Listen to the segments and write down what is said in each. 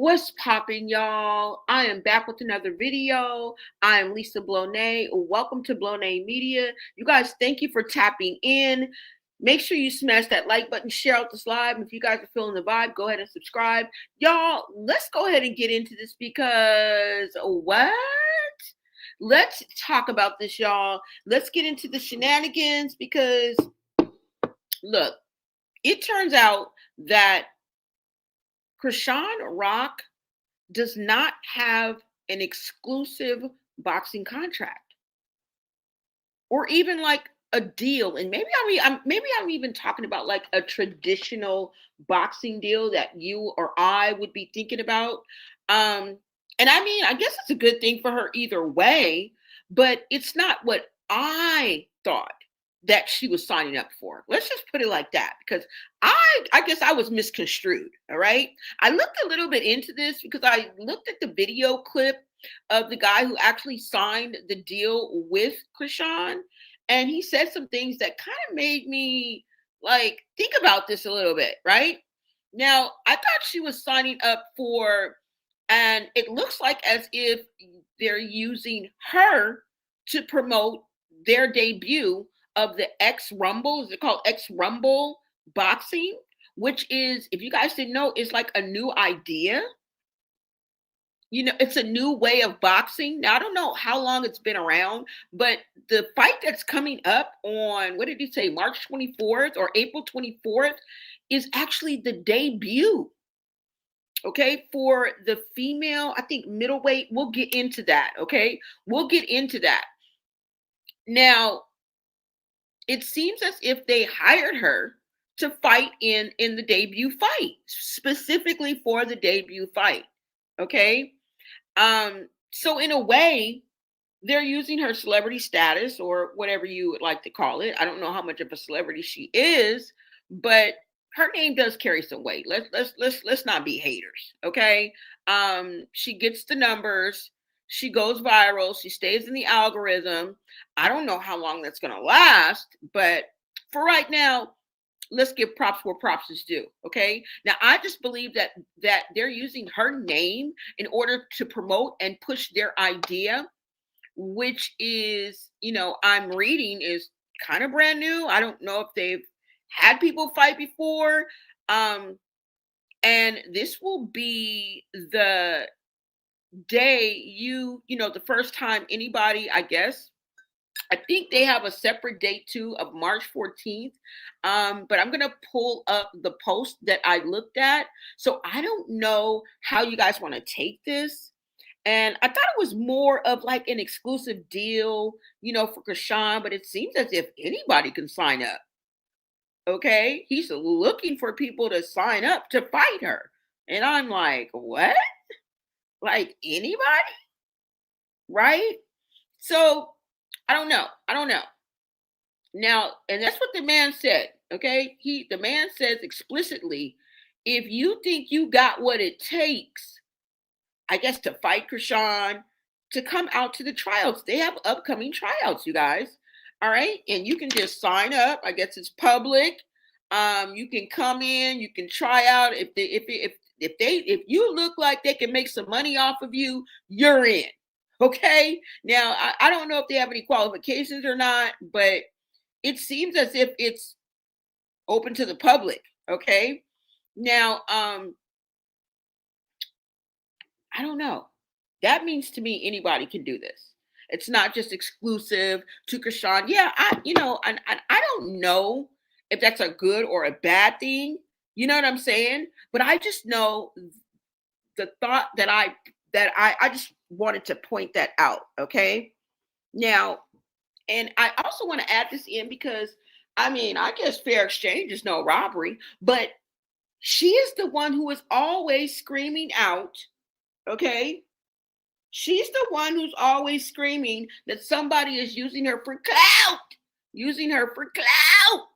What's poppin', y'all? I am back with another video. I am Lisa Blonay. Welcome to Blonay Media. You guys, thank you for tapping in. Make sure you smash that like button, share out this live. If you guys are feeling the vibe, go ahead and subscribe. Y'all, let's go ahead and get into this because what? Let's talk about this, y'all. Let's get into the shenanigans because, look, it turns out that Chrisean Rock does not have an exclusive boxing contract or even like a deal. And maybe I'm even talking about like a traditional boxing deal that you or I would be thinking about. And I mean, I guess it's a good thing for her either way, but it's not what I thought that she was signing up for. Let's just put it like that, because I guess I was misconstrued. All right. I looked a little bit into this because I looked at the video clip of the guy who actually signed the deal with Chrisean, and he said some things that kind of made me like think about this a little bit, right? Now, I thought she was signing up for, and it looks like as if they're using her to promote their debut of the X Rumble. Is it called X Rumble Boxing? Which is, if you guys didn't know, is like a new idea. You know, it's a new way of boxing. Now, I don't know how long it's been around, but the fight that's coming up on, what did he say, March 24th or April 24th is actually the debut. Okay, for the female, I think middleweight. We'll get into that. Okay, we'll get into that. Now, it seems as if they hired her to fight in the debut fight, specifically for the debut fight. Okay. So in a way, they're using her celebrity status or whatever you would like to call it. I don't know how much of a celebrity she is, but her name does carry some weight. Let's not be haters. Okay. She gets the numbers. She goes viral. She stays in the algorithm. I don't know how long that's going to last, but for right now, let's give props where props is due. Okay. Now, I just believe that they're using her name in order to promote and push their idea, which is, you know, I'm reading is kind of brand new. I don't know if they've had people fight before. And this will be the day you know, the first time anybody, I guess, I think they have a separate date too of March 14th. But I'm going to pull up the post that I looked at. So I don't know how you guys want to take this. And I thought it was more of like an exclusive deal, you know, for Chrisean, but it seems as if anybody can sign up. Okay. He's looking for people to sign up to fight her. And I'm like, what? Like anybody? Right? So I don't know. Now, and that's what the man said. Okay. The man says explicitly, if you think you got what it takes, I guess, to fight Chrisean, to come out to the tryouts. They have upcoming tryouts, you guys. All right. And you can just sign up. I guess it's public. You can come in, you can try out. If you look like they can make some money off of you, you're in. Okay. Now, I don't know if they have any qualifications or not, but it seems as if it's open to the public. Okay. Now, I don't know. That means to me anybody can do this. It's not just exclusive to Chrisean. Yeah, I don't know if that's a good or a bad thing. You know what I'm saying? But I just know the thought that I just wanted to point that out. Okay. Now, and I also want to add this in because I mean, I guess fair exchange is no robbery, but she is the one who is always screaming out, okay? She's the one who's always screaming that somebody is using her for clout, using her for clout.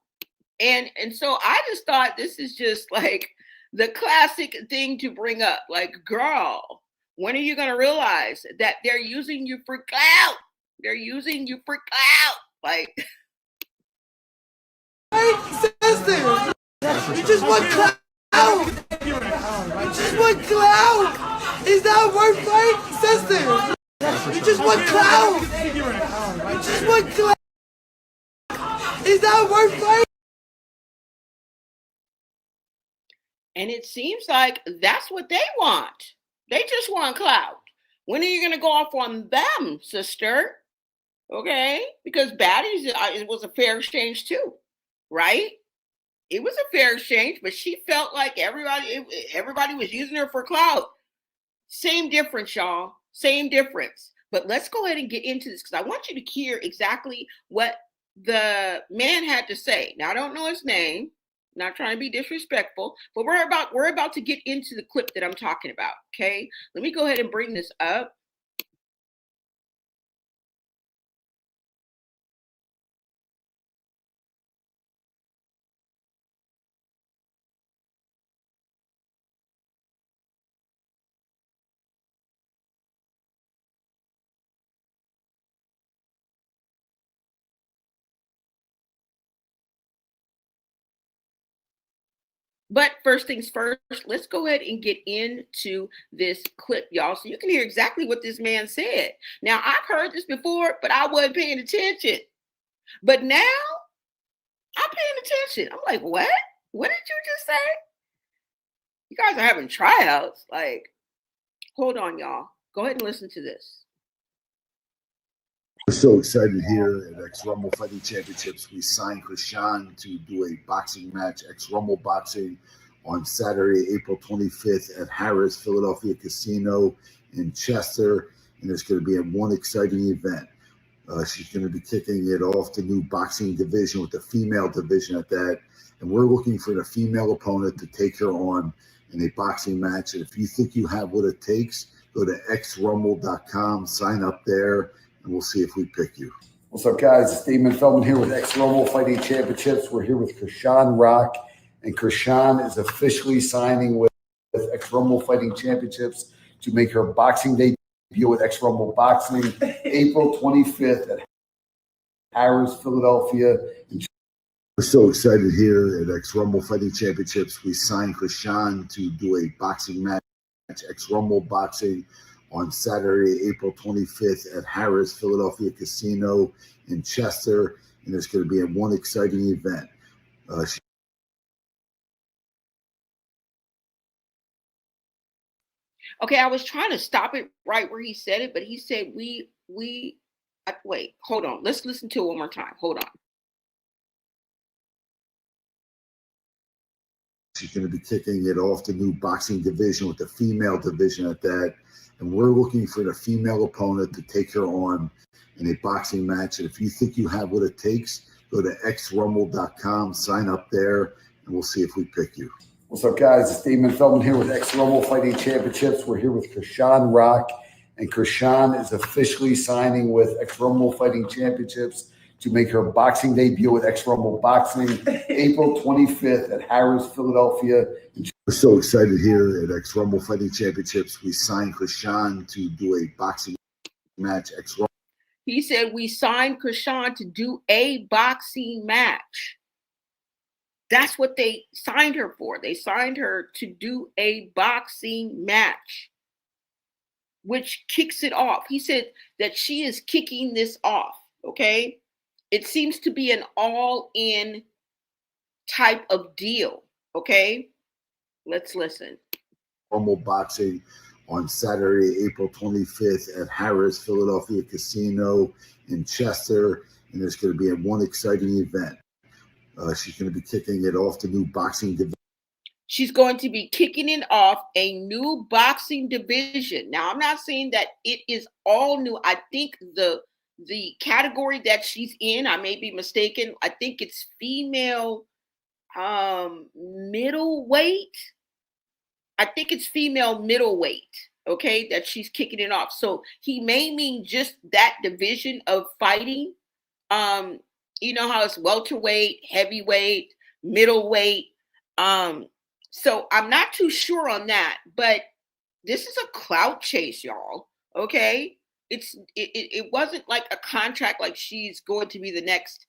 And so I just thought this is just like the classic thing to bring up. Like, girl, when are you going to realize that they're using you for clout? They're using you for clout. Like, sister, you just want clout. You just want clout. Is that worth fighting, sister? You just want clout. You just want clout. Is that worth fighting? and it seems like that's what they want. They just want clout. When are you going to go off on them, sister? Okay, because Baddies, it was a fair exchange too, right? It was a fair exchange, but she felt like everybody was using her for clout. Same difference, y'all. Same difference. But let's go ahead and get into this because I want you to hear exactly what the man had to say. Now I don't know his name. Not trying to be disrespectful, but we're about to get into the clip that I'm talking about. Okay, let me go ahead and bring this up. But first things first, let's go ahead and get into this clip, y'all, so you can hear exactly what this man said. Now, I've heard this before, but I wasn't paying attention. But now I'm paying attention. I'm like, what? What did you just say? You guys are having tryouts. Like, hold on, y'all. Go ahead and listen to this. We're so excited here at X Rumble Fighting Championships. We signed Chrisean to do a boxing match, X Rumble Boxing, on Saturday, April 25th at Harrah's Philadelphia Casino in Chester. And it's going to be one exciting event. She's going to be kicking it off the new boxing division with the female division at that. And we're looking for the female opponent to take her on in a boxing match. And if you think you have what it takes, go to xrumble.com, sign up there, and we'll see if we pick you. What's up, guys? It's Damon Feldman here with X Rumble Fighting Championships. We're here with Chrisean Rock, and Chrisean is officially signing with X Rumble Fighting Championships to make her boxing debut with X Rumble Boxing, April 25th at Harrah's, Philadelphia. We're so excited here at X Rumble Fighting Championships. We signed Chrisean to do a boxing match, X Rumble Boxing, on Saturday, April 25th at Harrah's Philadelphia Casino in Chester. And it's going to be one exciting event. Okay, I was trying to stop it right where he said it, but he said wait, hold on. Let's listen to it one more time. Hold on. She's going to be kicking it off the new boxing division with the female division at that. And we're looking for the female opponent to take her on in a boxing match. And if you think you have what it takes, go to xrumble.com, sign up there, and we'll see if we pick you. What's up, guys? It's Damon Feldman here with X Rumble Fighting Championships. We're here with Chrisean Rock, and Chrisean is officially signing with X Rumble Fighting Championships to make her boxing debut with X Rumble Boxing, April 25th at Harrah's, Philadelphia. We're so excited here at X Rumble Fighting Championships. We signed Chrisean to do a boxing match, X Rumble. He said we signed Chrisean to do a boxing match. That's what they signed her for. They signed her to do a boxing match, which kicks it off. He said that she is kicking this off, okay? It seems to be an all-in type of deal, okay? Let's listen. Rumble Boxing on Saturday, April 25th at Harrah's Philadelphia Casino in Chester. And it's going to be one exciting event. She's going to be kicking it off the new boxing division. She's going to be kicking it off a new boxing division. Now, I'm not saying that it is all new. I think the category that she's in, I may be mistaken, I think it's female middleweight. I think it's female middleweight. okay, that she's kicking it off. So he may mean just that division of fighting. Um, you know how it's welterweight, heavyweight, middleweight. So I'm not too sure on that, but this is a clout chase, y'all. Okay, it wasn't like a contract like she's going to be the next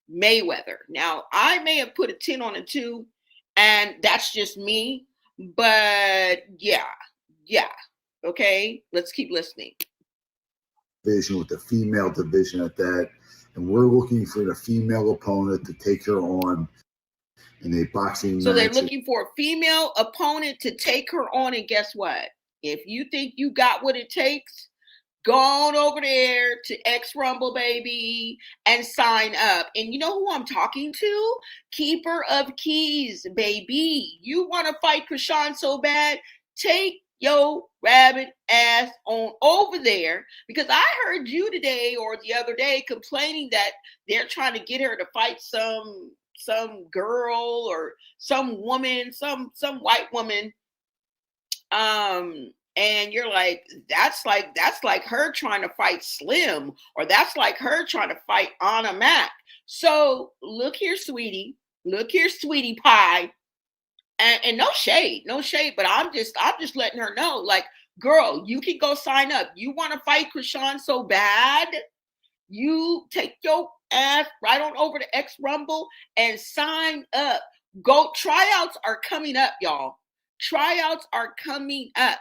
Mayweather. Now I may have put a 10 on a 2, and that's just me. But yeah. Okay, let's keep listening. Division with the female division at that, and we're looking for the female opponent to take her on in a boxing So match. they're looking for a female opponent to take her on, and guess what? If you think you got what it takes, go on over there to X Rumble, baby, and sign up. And you know who I'm talking to? Keeper of Keys, baby. You want to fight Chrisean so bad? Take your rabbit ass on over there, because I heard you today or the other day complaining that they're trying to get her to fight some girl or some woman, some white woman. And you're like, that's like her trying to fight Slim, or that's like her trying to fight Anna Mac. So look here, sweetie pie. And no shade, but I'm just letting her know, like, girl, you can go sign up. You want to fight Chrisean so bad, you take your ass right on over to X Rumble and sign up. Go, tryouts are coming up, y'all. Tryouts are coming up.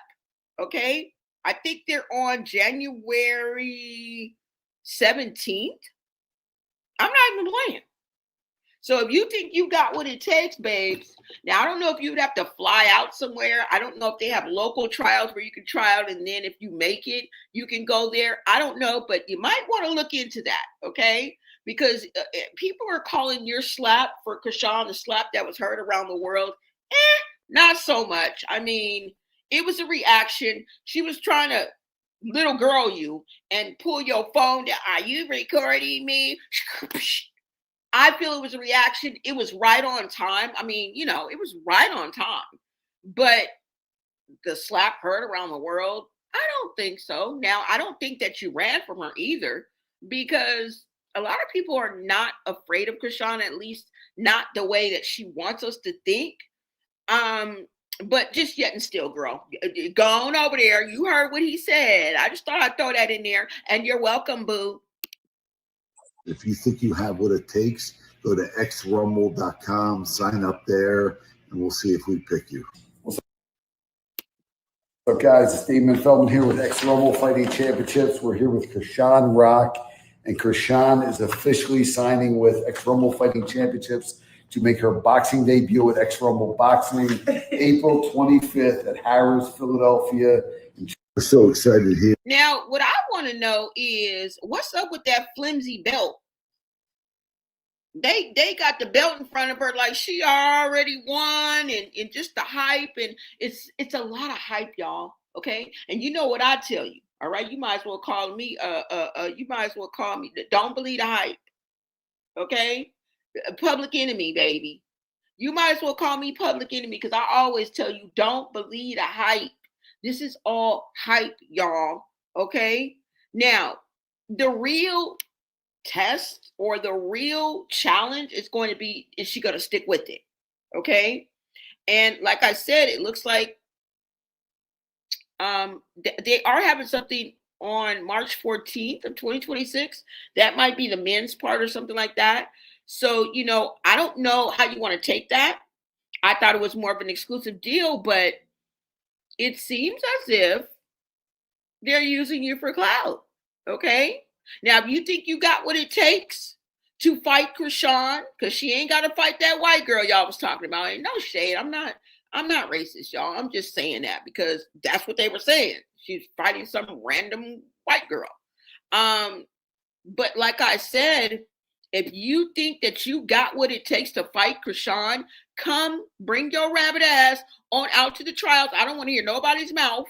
Okay, I think they're on January 17th. I'm not even playing. So if you think you got what it takes, babes, now I don't know if you'd have to fly out somewhere. I don't know if they have local trials where you can try out, and then if you make it, you can go there. I don't know, but you might want to look into that, okay? Because people are calling your slap for Chrisean the slap that was heard around the world. Not so much. I mean, it was a reaction. She was trying to little girl you and pull your phone down. Are you recording me? I feel it was a reaction. It was right on time. I mean, you know, it was right on time. But the slap heard around the world? I don't think so. Now, I don't think that you ran from her either, because a lot of people are not afraid of Chrisean, at least not the way that she wants us to think. But just yet and still, girl, go on over there. You heard what he said. I just thought I'd throw that in there. And you're welcome, boo. If you think you have what it takes, go to xrumble.com, sign up there, and we'll see if we pick you. What's up, guys? It's Damon Feldman here with X Rumble Fighting Championships. We're here with Chrisean Rock, and Chrisean is officially signing with X Rumble Fighting Championships to make her boxing debut at X Rumble Boxing, April 25th at Harris, Philadelphia. We're so excited here. Now, what I want to know is, what's up with that flimsy belt? They got the belt in front of her like she already won, and just the hype, and it's a lot of hype, y'all. Okay, and you know what I tell you, all right? You might as well call me don't believe the hype. Okay, public enemy, baby. You might as well call me public enemy, because I always tell you, don't believe the hype. This is all hype, y'all. Okay? Now, the real test or the real challenge is going to be, is she going to stick with it? Okay? And like I said, it looks like they are having something on March 14th of 2026. That might be the men's part or something like that. So, you know, I don't know how you want to take that. I thought it was more of an exclusive deal, but it seems as if they're using you for clout. Okay? Now, if you think you got what it takes to fight Chrisean, because she ain't got to fight that white girl y'all was talking about. Ain't no shade. I'm not racist, y'all. I'm just saying that because that's what they were saying. She's fighting some random white girl. But like I said, if you think that you got what it takes to fight Chrisean, come bring your rabbit ass on out to the trials. I don't want to hear nobody's mouth.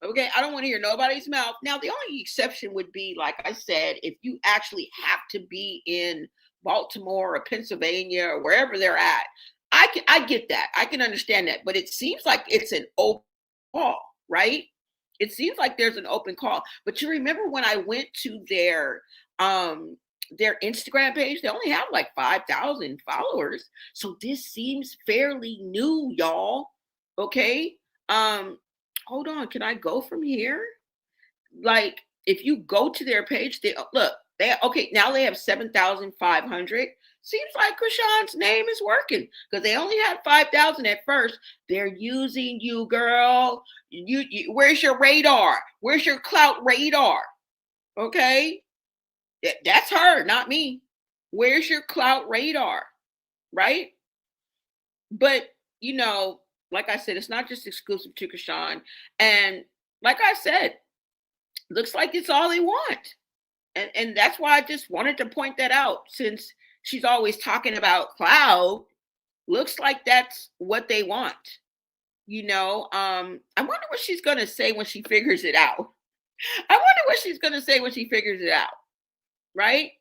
Okay, I don't want to hear nobody's mouth. Now, the only exception would be, like I said, if you actually have to be in Baltimore or Pennsylvania or wherever they're at. I get that. I can understand that. But it seems like it's an overall. right? It seems like there's an open call. But you remember when I went to their Instagram page, they only have like 5,000 followers. So this seems fairly new, y'all. Okay. Hold on. Can I go from here? Like, if you go to their page, they look, now they have 7,500. Seems like Chrisean's name is working because they only had 5,000 at first. They're using you, girl. Where's your radar? Where's your clout radar? Okay. That's her, not me. Where's your clout radar? Right? But, like I said, it's not just exclusive to Chrisean. And like I said, looks like it's all they want. And that's why I just wanted to point that out, since she's always talking about Clout. Looks like that's what they want. I wonder what she's going to say when she figures it out. Right?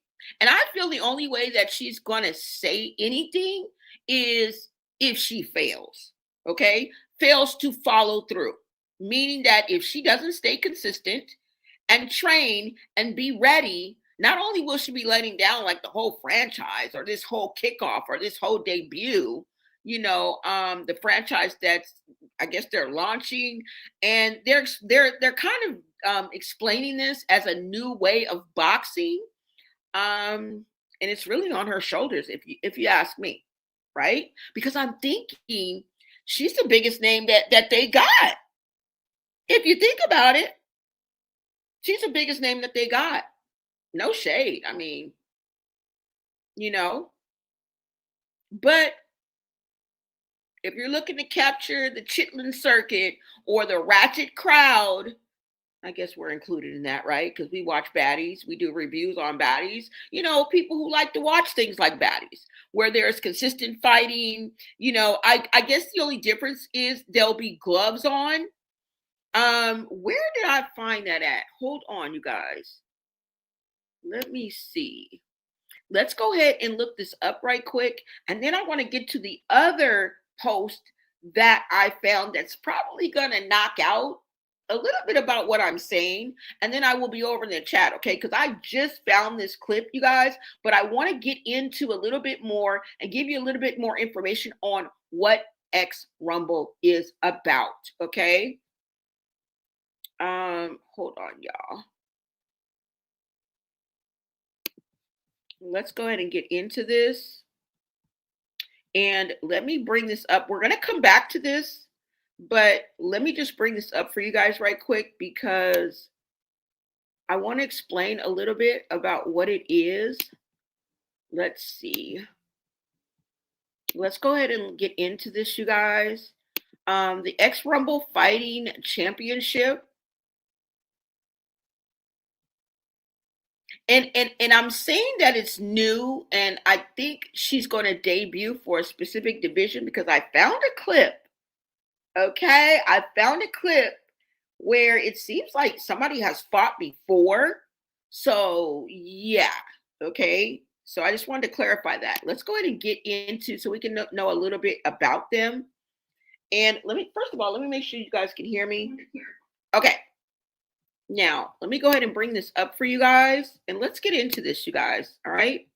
And I feel the only way that she's going to say anything is if she fails. Okay? Fails to follow through. Meaning that if she doesn't stay consistent and train and be ready, not only will she be letting down like the whole franchise or this whole kickoff or this whole debut, the franchise that's, I guess, they're launching, and they're kind of explaining this as a new way of boxing, and it's really on her shoulders, if you ask me, right? Because I'm thinking she's the biggest name that they got. If you think about it, she's the biggest name that they got. No shade. I mean, but if you're looking to capture the Chitlin circuit or the ratchet crowd, I guess we're included in that, right? Because we watch Baddies. We do reviews on Baddies. People who like to watch things like Baddies, where there's consistent fighting. I guess the only difference is there'll be gloves on. Where did I find that at? Hold on, you guys. Let me see. Let's go ahead and look this up right quick. And then I want to get to the other post that I found that's probably going to knock out a little bit about what I'm saying. And then I will be over in the chat, okay? Because I just found this clip, you guys. But I want to get into a little bit more and give you a little bit more information on what X Rumble is about, okay? Hold on, y'all. Let's go ahead and get into this. And let me bring this up. We're going to come back to this, but let me just bring this up for you guys right quick, because I want to explain a little bit about what it is. Let's see. Let's go ahead and get into this, you guys. The X Rumble Fighting Championship. And I'm saying that it's new, and I think she's going to debut for a specific division because I found a clip. Okay, I found a clip where it seems like somebody has fought before. So yeah, okay. So I just wanted to clarify that. Let's go ahead and get into, so we can know a little bit about them. And first of all, let me make sure you guys can hear me. Okay. Now, let me go ahead and bring this up for you guys, and let's get into this, you guys. All right.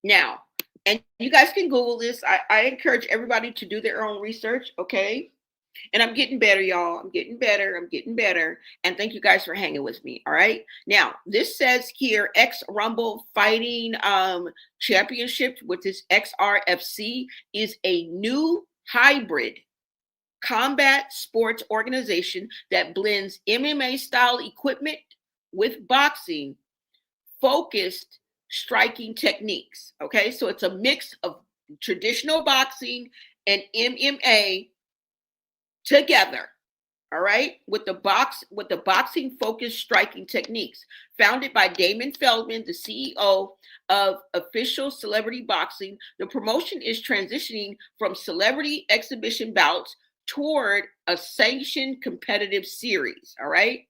Now, and you guys can Google this. I encourage everybody to do their own research. Okay. And I'm getting better, y'all. I'm getting better. And thank you guys for hanging with me. All right. Now, this says here, X Rumble Fighting Championship, which is XRFC, is a new hybrid combat sports organization that blends MMA style equipment with boxing focused striking techniques. Okay, so it's a mix of traditional boxing and MMA together. All right, with the boxing focused striking techniques. Founded by Damon Feldman, the CEO of Official Celebrity Boxing, the promotion is transitioning from celebrity exhibition bouts toward a sanctioned competitive series. All right.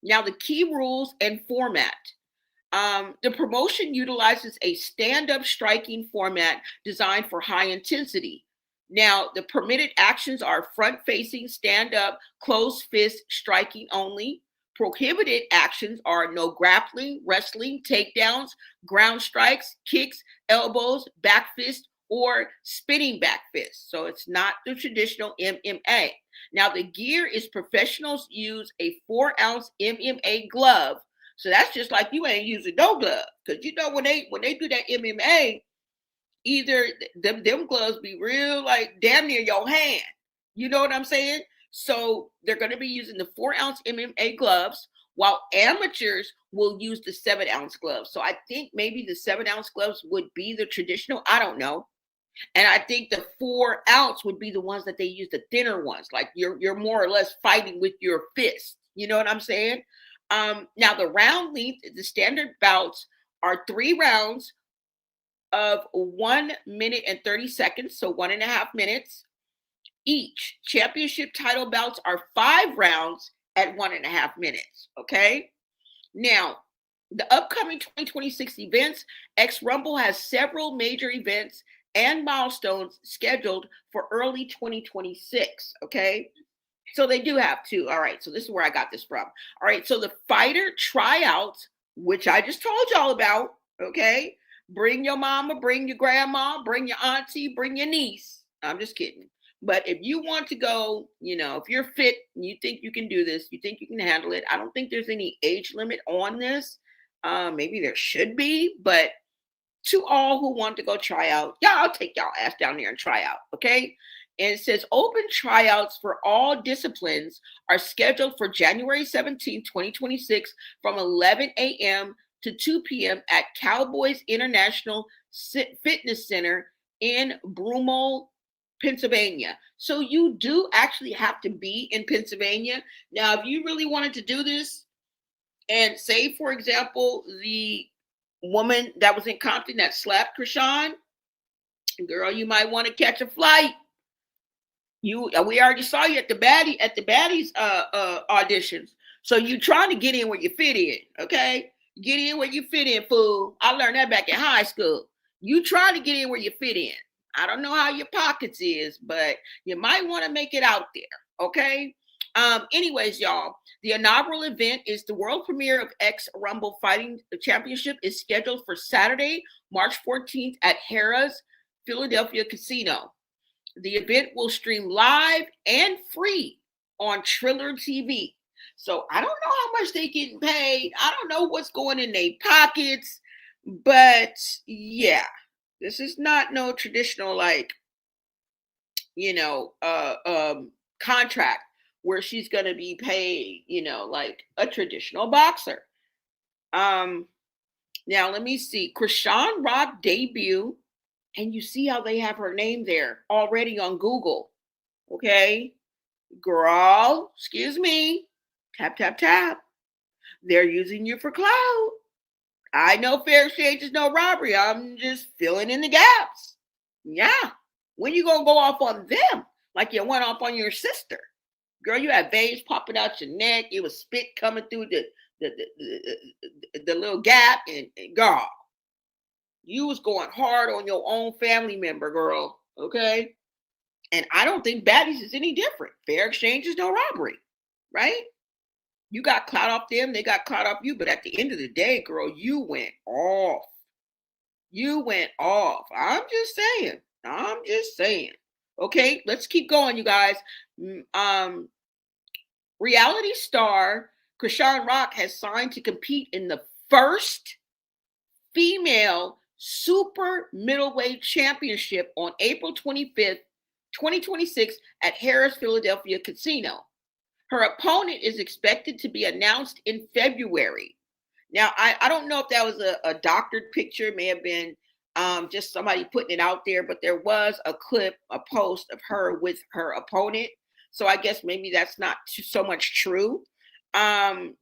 Now, the key rules and format. The promotion utilizes a stand-up striking format designed for high intensity. Now, the permitted actions are front-facing, stand-up, closed fist, striking only. Prohibited actions are no grappling, wrestling, takedowns, ground strikes, kicks, elbows, back fist, or spinning back fist. So it's not the traditional MMA. Now, the gear is professionals use a 4-ounce MMA glove. So that's just like you ain't using no glove. Because you know when they do that MMA, either them gloves be real like damn near your hand. You know what I'm saying? So they're going to be using the 4-ounce MMA gloves, while amateurs will use the 7-ounce gloves. So I think maybe the 7-ounce gloves would be the traditional. I don't know. And I think the 4-ounce would be the ones that they use, the thinner ones. Like you're more or less fighting with your fist. You know what I'm saying? Now the round length, the standard bouts are 3 rounds of 1 minute and 30 seconds, so 1.5 minutes each. Championship title bouts are 5 rounds at 1.5 minutes. Okay. Now, the upcoming 2026 events, X Rumble has several major events and milestones scheduled for early 2026. Okay. So they do have 2. All right. So this is where I got this from. All right. So the fighter tryouts, which I just told y'all about. Okay. Bring your mama, bring your grandma, bring your auntie, bring your niece. I'm just kidding. But if you want to go, if you're fit and you think you can do this, you think you can handle it, I don't think there's any age limit on this. Maybe there should be, but to all who want to go try out, I'll take y'all ass down there and try out, okay? And it says open tryouts for all disciplines are scheduled for January 17, 2026 from 11 a.m. to 2 p.m. at Cowboys International Fitness Center in Broomall, Pennsylvania. So you do actually have to be in Pennsylvania. Now, if you really wanted to do this, and say, for example, the woman that was in Compton that slapped Chrisean, girl, you might want to catch a flight. We already saw you at the Baddies auditions. So you trying to get in where you fit in, okay? Get in where you fit in, fool. I learned that back in high school. You try to get in where you fit in. I don't know how your pockets is, but you might want to make it out there, okay? Anyways, y'all, the inaugural event is the world premiere of X Rumble Fighting Championship is scheduled for Saturday, March 14th at Harrah's Philadelphia Casino. The event will stream live and free on Triller TV. So I don't know how much they getting paid. I don't know what's going in their pockets, but yeah, this is not no traditional contract where she's going to be paid, like a traditional boxer. Now let me see. Chrisean Rock debut, and you see how they have her name there already on Google. Okay, girl, excuse me. Tap, tap, tap. They're using you for clout. I know fair exchange is no robbery. I'm just filling in the gaps. Yeah. When you gonna go off on them like you went off on your sister? Girl, you had veins popping out your neck. It was spit coming through the little gap. And girl, you was going hard on your own family member, girl. Okay? And I don't think Baddies is any different. Fair exchange is no robbery. Right? You got clout off them, they got clout off you. But at the end of the day, girl, you went off. You went off. I'm just saying. Okay, let's keep going, you guys. Reality star Chrisean Rock has signed to compete in the first female super middleweight championship on April 25th, 2026 at Harrah's Philadelphia Casino. Her opponent is expected to be announced in February. Now, I don't know if that was a doctored picture. It may have been just somebody putting it out there, but there was a post of her with her opponent. So I guess maybe that's not so much true. And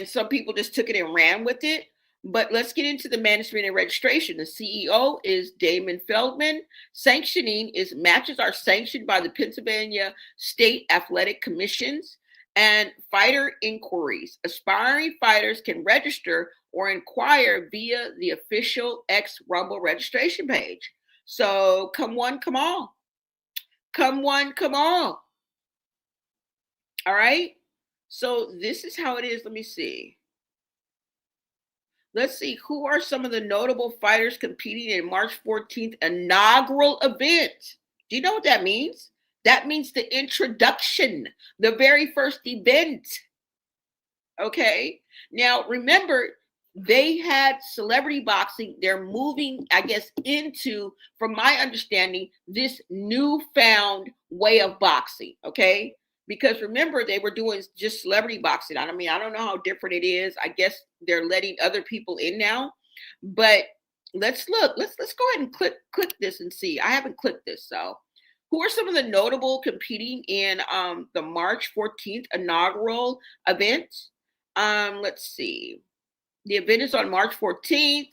some people just took it and ran with it. But let's get into the management and registration. The CEO is Damon Feldman. Matches are sanctioned by the Pennsylvania State Athletic Commissions and fighter inquiries. Aspiring fighters can register or inquire via the official X Rumble registration page. So come one, come all. Come one, come all. All right. So this is how it is. Let me see. Let's see, who are some of the notable fighters competing in March 14th inaugural event? Do you know what that means? That means the introduction, the very first event. Okay. Now, remember, they had celebrity boxing. They're moving, I guess, into, from my understanding, this newfound way of boxing. Okay. Because remember, they were doing just celebrity boxing. I mean, I don't know how different it is. I guess they're letting other people in now. But let's look. Let's go ahead and click this and see. I haven't clicked this. So who are some of the notable competing in the March 14th inaugural event? Let's see. The event is on March 14th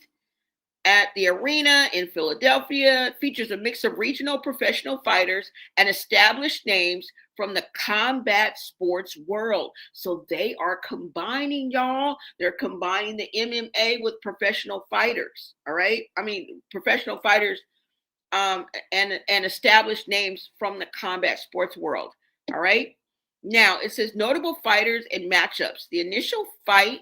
at the arena in Philadelphia. It features a mix of regional professional fighters and established names from the combat sports world. So they are combining, y'all. They're combining the MMA with professional fighters. All right. I mean, professional fighters and established names from the combat sports world. All right. Now it says notable fighters and matchups. The initial fight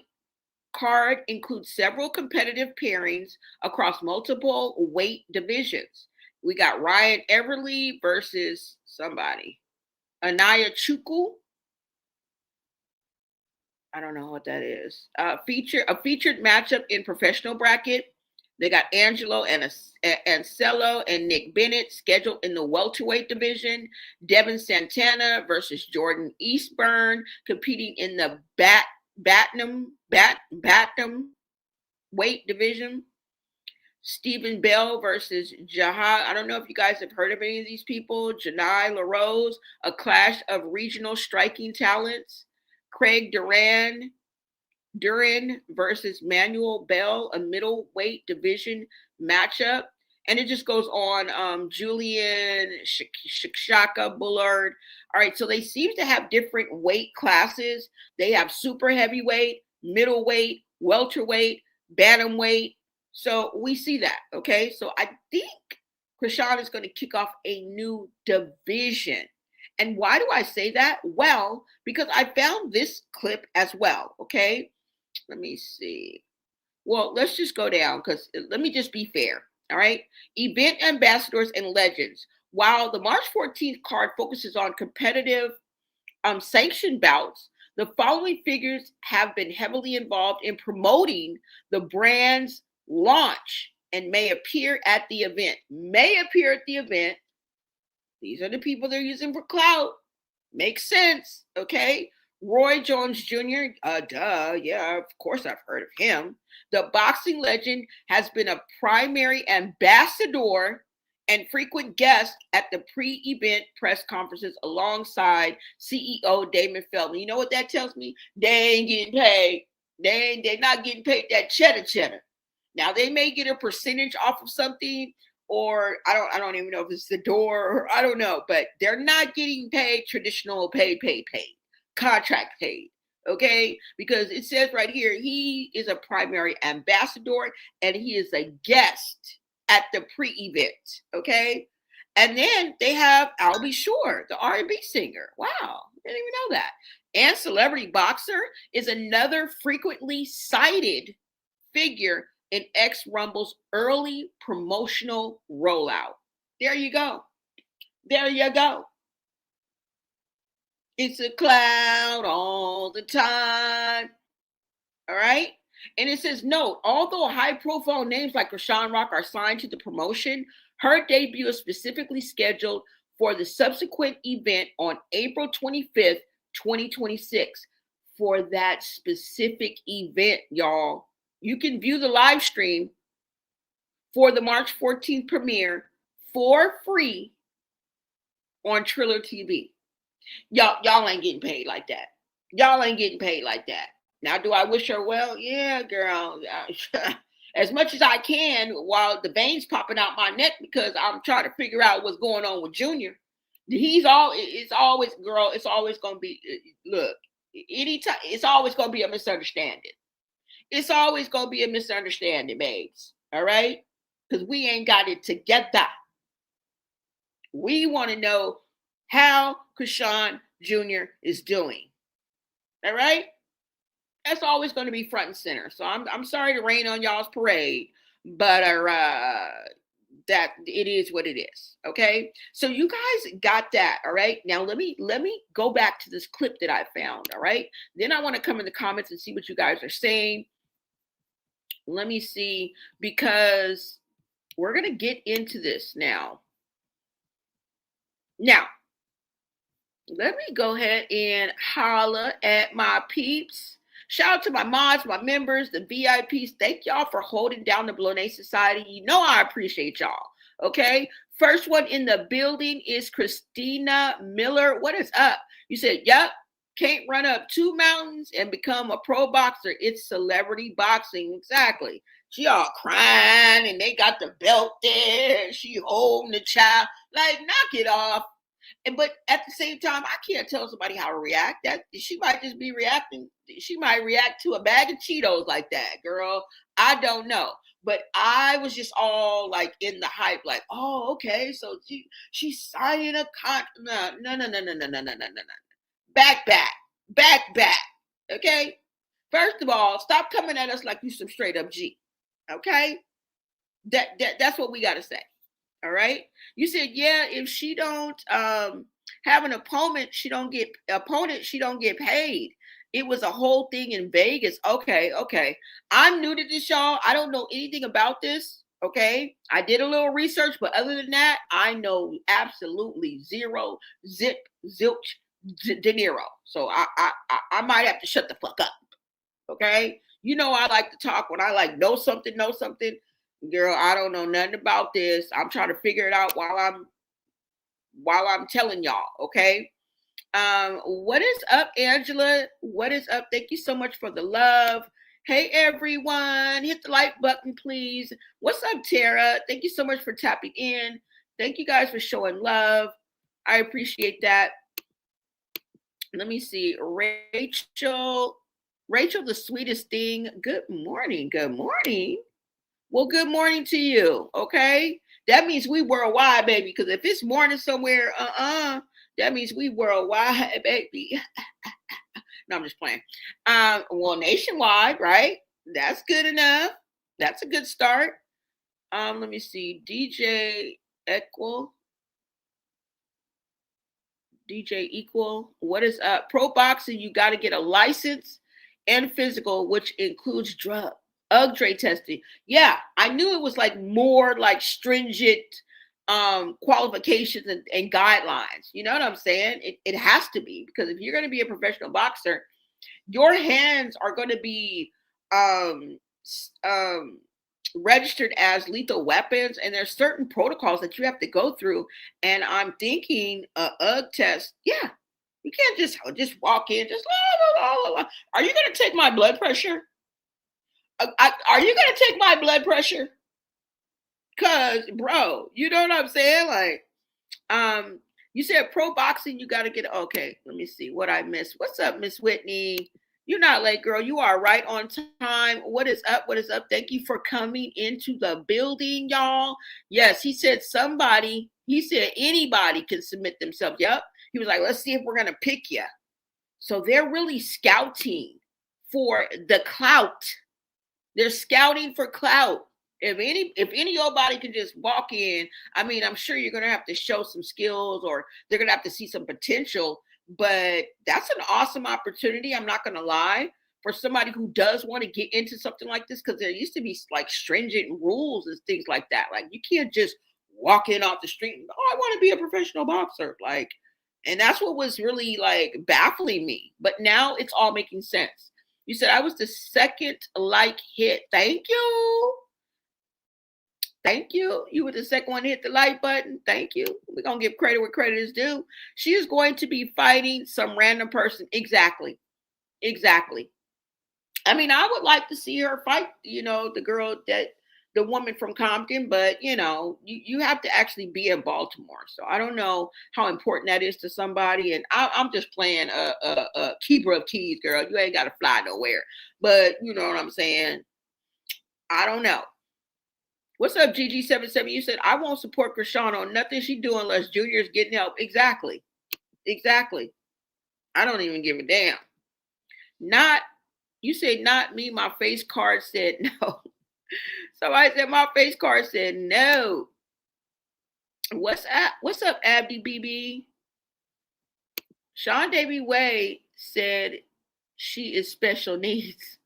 card includes several competitive pairings across multiple weight divisions. We got Ryan Everly versus somebody. Anaya Chukwu. I don't know what that is. A featured matchup in professional bracket. They got Angelo Ancello and Nick Bennett scheduled in the welterweight division. Devin Santana versus Jordan Eastburn competing in the Batnam weight division. Stephen Bell versus Jahad. I don't know if you guys have heard of any of these people. Janai LaRose, a clash of regional striking talents. Craig Duran versus Manuel Bell, a middleweight division matchup. And it just goes on. Julian Shaka Bullard. All right, so they seem to have different weight classes. They have super heavyweight, middleweight, welterweight, bantamweight. So we see that, okay? So I think Chrisean is going to kick off a new division. And why do I say that? Well, because I found this clip as well, okay? Let me see. Well, let's just go down because let me just be fair, all right? Event ambassadors and legends. While the March 14th card focuses on competitive sanctioned bouts, the following figures have been heavily involved in promoting the brand's launch and may appear at the event. These are the people they're using for clout. Makes sense, okay? Roy Jones Jr., yeah, of course I've heard of him. The boxing legend has been a primary ambassador and frequent guest at the pre-event press conferences alongside CEO Damon Feldman. You know what that tells me? They ain't getting paid. They're not getting paid that cheddar. Now they may get a percentage off of something, or I don't even know if it's the door, or I don't know, but they're not getting paid traditional paid, contract paid. Okay, because it says right here, he is a primary ambassador and he is a guest at the pre-event. Okay, and then they have Albie Shore, the R&B singer. Wow, I didn't even know that. And celebrity boxer is another frequently cited figure in X Rumble's early promotional rollout. There you go. It's a cloud all the time. All right. And it says, note, although high-profile names like Chrisean Rock are signed to the promotion, her debut is specifically scheduled for the subsequent event on April 25th, 2026. For that specific event, y'all, you can view the live stream for the March 14th premiere for free on Triller TV. Y'all ain't getting paid like that. Now, do I wish her well? Yeah, girl. As much as I can while the veins popping out my neck because I'm trying to figure out what's going on with Junior. It's always going to be, look, anytime, it's always going to be a misunderstanding. It's always going to be a misunderstanding, babes. All right? Because we ain't got it together. We want to know how Chrisean Jr. is doing. All right? That's always going to be front and center. So I'm sorry to rain on y'all's parade, but that it is what it is. Okay. So you guys got that. All right. Now let me go back to this clip that I found. All right. Then I want to come in the comments and see what you guys are saying. Let me see, because we're going to get into this now. Now, let me go ahead and holla at my peeps. Shout out to my mods, my members, the VIPs. Thank y'all for holding down the Blonay Society. You know I appreciate y'all. Okay. First one in the building is Christina Miller. What is up? You said, yep. Can't run up 2 mountains and become a pro boxer. It's celebrity boxing. Exactly. She all crying and they got the belt there. She holding the child. Like, knock it off. But at the same time, I can't tell somebody how to react. That she might just be reacting. She might react to a bag of Cheetos like that, girl. I don't know. But I was just all like in the hype, like, oh, okay. So she's signing a contract. No. Back. Okay. First of all, stop coming at us like you some straight up G. Okay. That's what we got to say. All right. You said, yeah, if she don't have an opponent, she don't get paid. It was a whole thing in Vegas. Okay. I'm new to this, y'all. I don't know anything about this. Okay. I did a little research, but other than that, I know absolutely zero, zip, zilch, De Niro. So I might have to shut the fuck up. Okay. You know, I like to talk when I like know something. Girl, I don't know nothing about this. I'm trying to figure it out while I'm telling y'all, okay? What is up, Angela? What is up? Thank you so much for the love. Hey, everyone. Hit the like button, please. What's up, Tara? Thank you so much for tapping in. Thank you guys for showing love. I appreciate that. Let me see. Rachel, the sweetest thing. Good morning. Well, good morning to you, okay? That means we worldwide, baby, because if it's morning somewhere, that means we worldwide, baby. No, I'm just playing. Well, nationwide, right? That's good enough. That's a good start. Let me see. DJ Equal. What is up? Pro boxing, you got to get a license and physical, which includes UGTRA testing. Yeah, I knew it was like more like stringent qualifications and guidelines. You know what I'm saying? It has to be, because if you're going to be a professional boxer, your hands are going to be registered as lethal weapons, and there's certain protocols that you have to go through. And I'm thinking UGG test. Yeah, you can't just walk in just la. Are you going to take my blood pressure? Are you going to take my blood pressure? Cause bro, you know what I'm saying? Like, you said pro boxing, you got to get, okay, let me see what I missed. What's up, Miss Whitney? You're not late, girl. You are right on time. What is up? Thank you for coming into the building, y'all. Yes, he said anybody can submit themselves. Yep. He was like, let's see if we're going to pick you. So they're really scouting for the clout. They're scouting for clout. If any old body can just walk in, I mean, I'm sure you're going to have to show some skills, or they're going to have to see some potential. But that's an awesome opportunity. I'm not going to lie, for somebody who does want to get into something like this, because there used to be like stringent rules and things like that. Like, you can't just walk in off the street and, oh, I want to be a professional boxer. Like, and that's what was really like baffling me. But now it's all making sense. You said I was the second like hit. Thank you. You were the second one to hit the like button. Thank you. We're going to give credit where credit is due. She is going to be fighting some random person. Exactly. I mean, I would like to see her fight, the woman from Compton, but you have to actually be in Baltimore. So I don't know how important that is to somebody. And I'm just playing a keeper of keys, girl. You ain't got to fly nowhere. But you know what I'm saying? I don't know. What's up, GG77? You said, I won't support Chrisean on nothing she doing unless Junior's getting help. Exactly. Exactly. I don't even give a damn. You said not me. My face card said no. Somebody said my face card said no. What's up, Abdi BB? Sean Davy Way said she is special needs.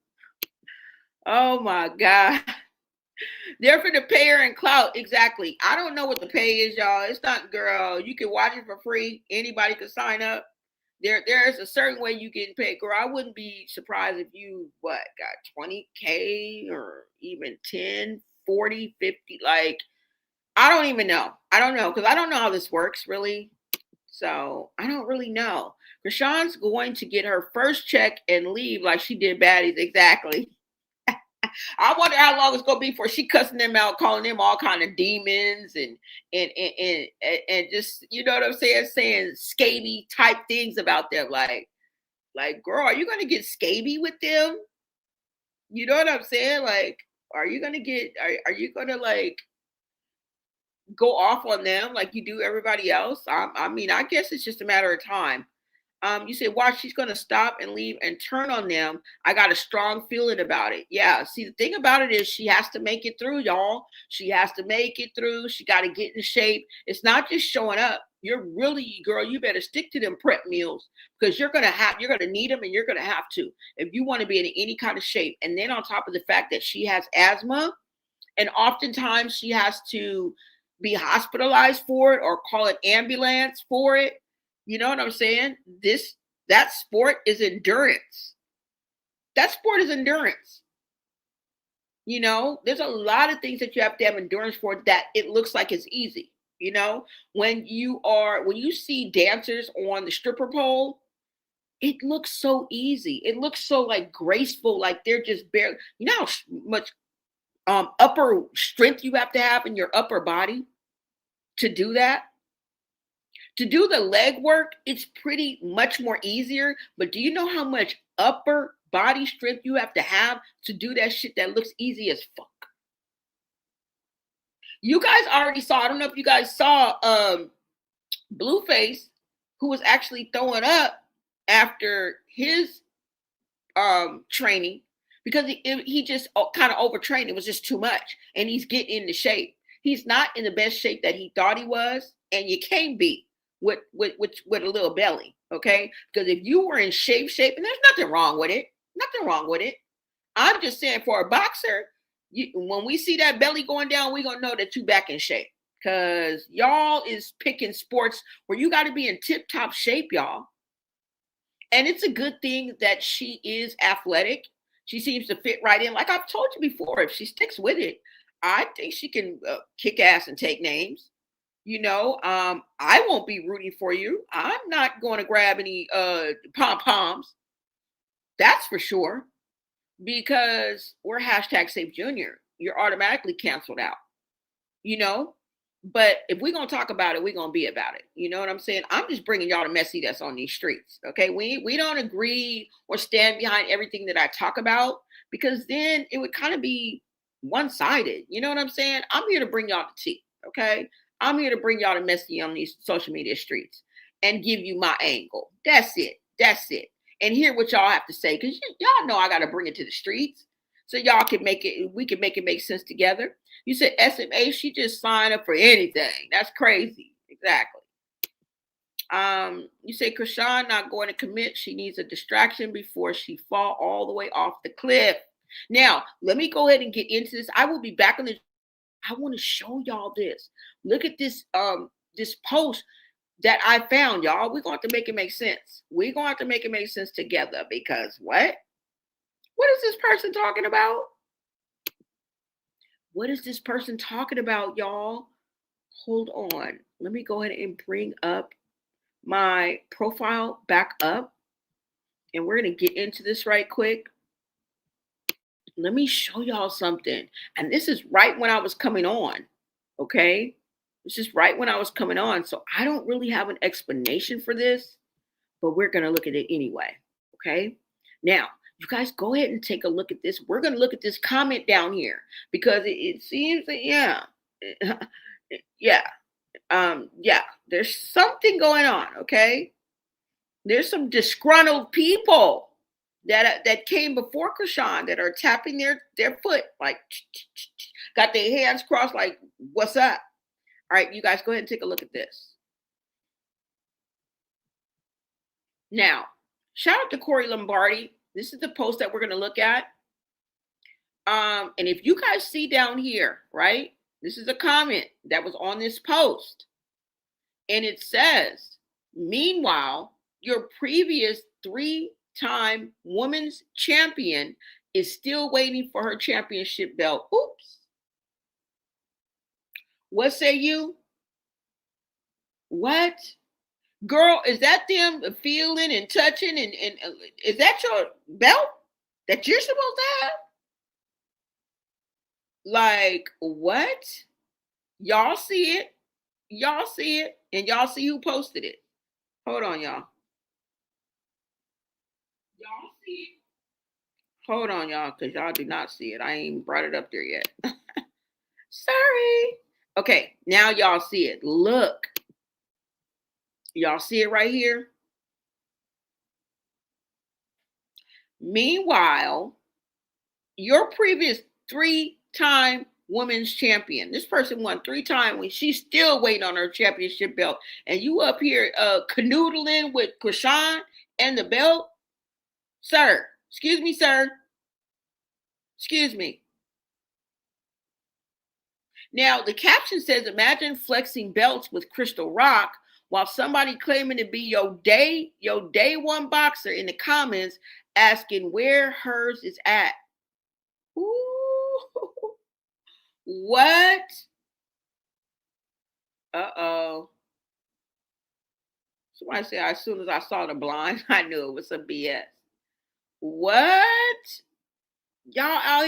Oh my God. They're for the payer and Clout. Exactly. I don't know what the pay is, y'all. It's not, girl. You can watch it for free. Anybody can sign up. There's a certain way you get paid, girl. I wouldn't be surprised if you got 20K or even 10, 40, 50. Like, I don't even know. I don't know, because I don't know how this works really. So I don't really know. Chrisean's going to get her first check and leave like she did Baddies. Exactly. I wonder how long it's gonna be before she cussing them out, calling them all kind of demons and just, you know what I'm saying scaby type things about them. Like, girl, are you gonna get scaby with them? You know what I'm saying? Like, are you gonna like go off on them like you do everybody else? I mean, I guess it's just a matter of time. You said, watch, she's going to stop and leave and turn on them. I got a strong feeling about it. Yeah. See, the thing about it is she has to make it through, y'all. She has to make it through. She got to get in shape. It's not just showing up. You're really, girl, you better stick to them prep meals, because you're going to need them, and you're going to have to, if you want to be in any kind of shape. And then on top of the fact that she has asthma, and oftentimes she has to be hospitalized for it or call an ambulance for it. You know what I'm saying? That sport is endurance. That sport is endurance. You know, there's a lot of things that you have to have endurance for that it looks like it's easy. You know, when you see dancers on the stripper pole, it looks so easy. It looks so like graceful, like they're just barely, you know how much upper strength you have to have in your upper body to do that. To do the leg work, it's pretty much more easier. But do you know how much upper body strength you have to do that shit that looks easy as fuck? You guys already saw, I don't know if you guys saw Blueface, who was actually throwing up after his training, because he just kind of overtrained. It was just too much. And he's getting into shape. He's not in the best shape that he thought he was. And you can't be with a little belly, okay? Because if you were in shape, and there's nothing wrong with it. I'm just saying, for a boxer, when we see that belly going down, we're going to know that you back in shape. Because y'all is picking sports where you got to be in tip-top shape, y'all. And it's a good thing that she is athletic. She seems to fit right in. Like I've told you before, if she sticks with it, I think she can kick ass and take names. You know, I won't be rooting for you. I'm not going to grab any pom-poms. That's for sure. Because we're #SaveJunior. You're automatically canceled out. You know? But if we're going to talk about it, we're going to be about it. You know what I'm saying? I'm just bringing y'all the messy that's on these streets. Okay? We don't agree or stand behind everything that I talk about, because then it would kind of be one-sided. You know what I'm saying? I'm here to bring y'all the tea. Okay? I'm here to bring y'all the messy on these social media streets and give you my angle. That's it. And hear what y'all have to say, because y'all know I got to bring it to the streets so y'all can we can make it make sense together. You said SMA, she just signed up for anything. That's crazy. Exactly. You say Chrisean not going to commit. She needs a distraction before she fall all the way off the cliff. Now, let me go ahead and get into this. I will be back on the. I want to show y'all this. Look at this this post that I found, y'all. We're going to have to make it make sense. We're going to have to make it make sense together, because what? What is this person talking about? What is this person talking about, y'all? Hold on. Let me go ahead and bring up my profile back up, and we're going to get into this right quick. Let me show y'all something. And this is right when I was coming on, okay? This is right when I was coming on. So I don't really have an explanation for this, but we're going to look at it anyway, okay? Now, You guys go ahead and take a look at this. We're going to look at this comment down here because it seems that, yeah, yeah, yeah, there's something going on, okay? There's some disgruntled people that came before Chrisean that are tapping their foot, like, got their hands crossed, like, what's up? All right, you guys go ahead and take a look at this. Now, shout out to Corey Lombardi. This is the post that we're going to look at. And if you guys see down here, right, this is a comment that was on this post. And it says, meanwhile, your previous 3-time women's champion is still waiting for her championship belt. Oops. What say you? What? Girl, is that them feeling and touching? And is that your belt that you're supposed to have? Like, what? Y'all see it? Y'all see it? And y'all see who posted it? Hold on, y'all. Y'all see it? Hold on, y'all, because y'all do not see it. I ain't brought it up there yet. Sorry. Okay, now y'all see it. Look. Y'all see it right here? Meanwhile, your previous 3-time women's champion, this person won 3 times when she's still waiting on her championship belt. And you up here canoodling with Chrisean and the belt? Sir, excuse me, sir. Excuse me. Now, the caption says, imagine flexing belts with Crystal Rock while somebody claiming to be your day one boxer in the comments asking where hers is at. Ooh. What? Uh-oh. Somebody said as soon as I saw the blind, I knew it was some BS. What? Y'all out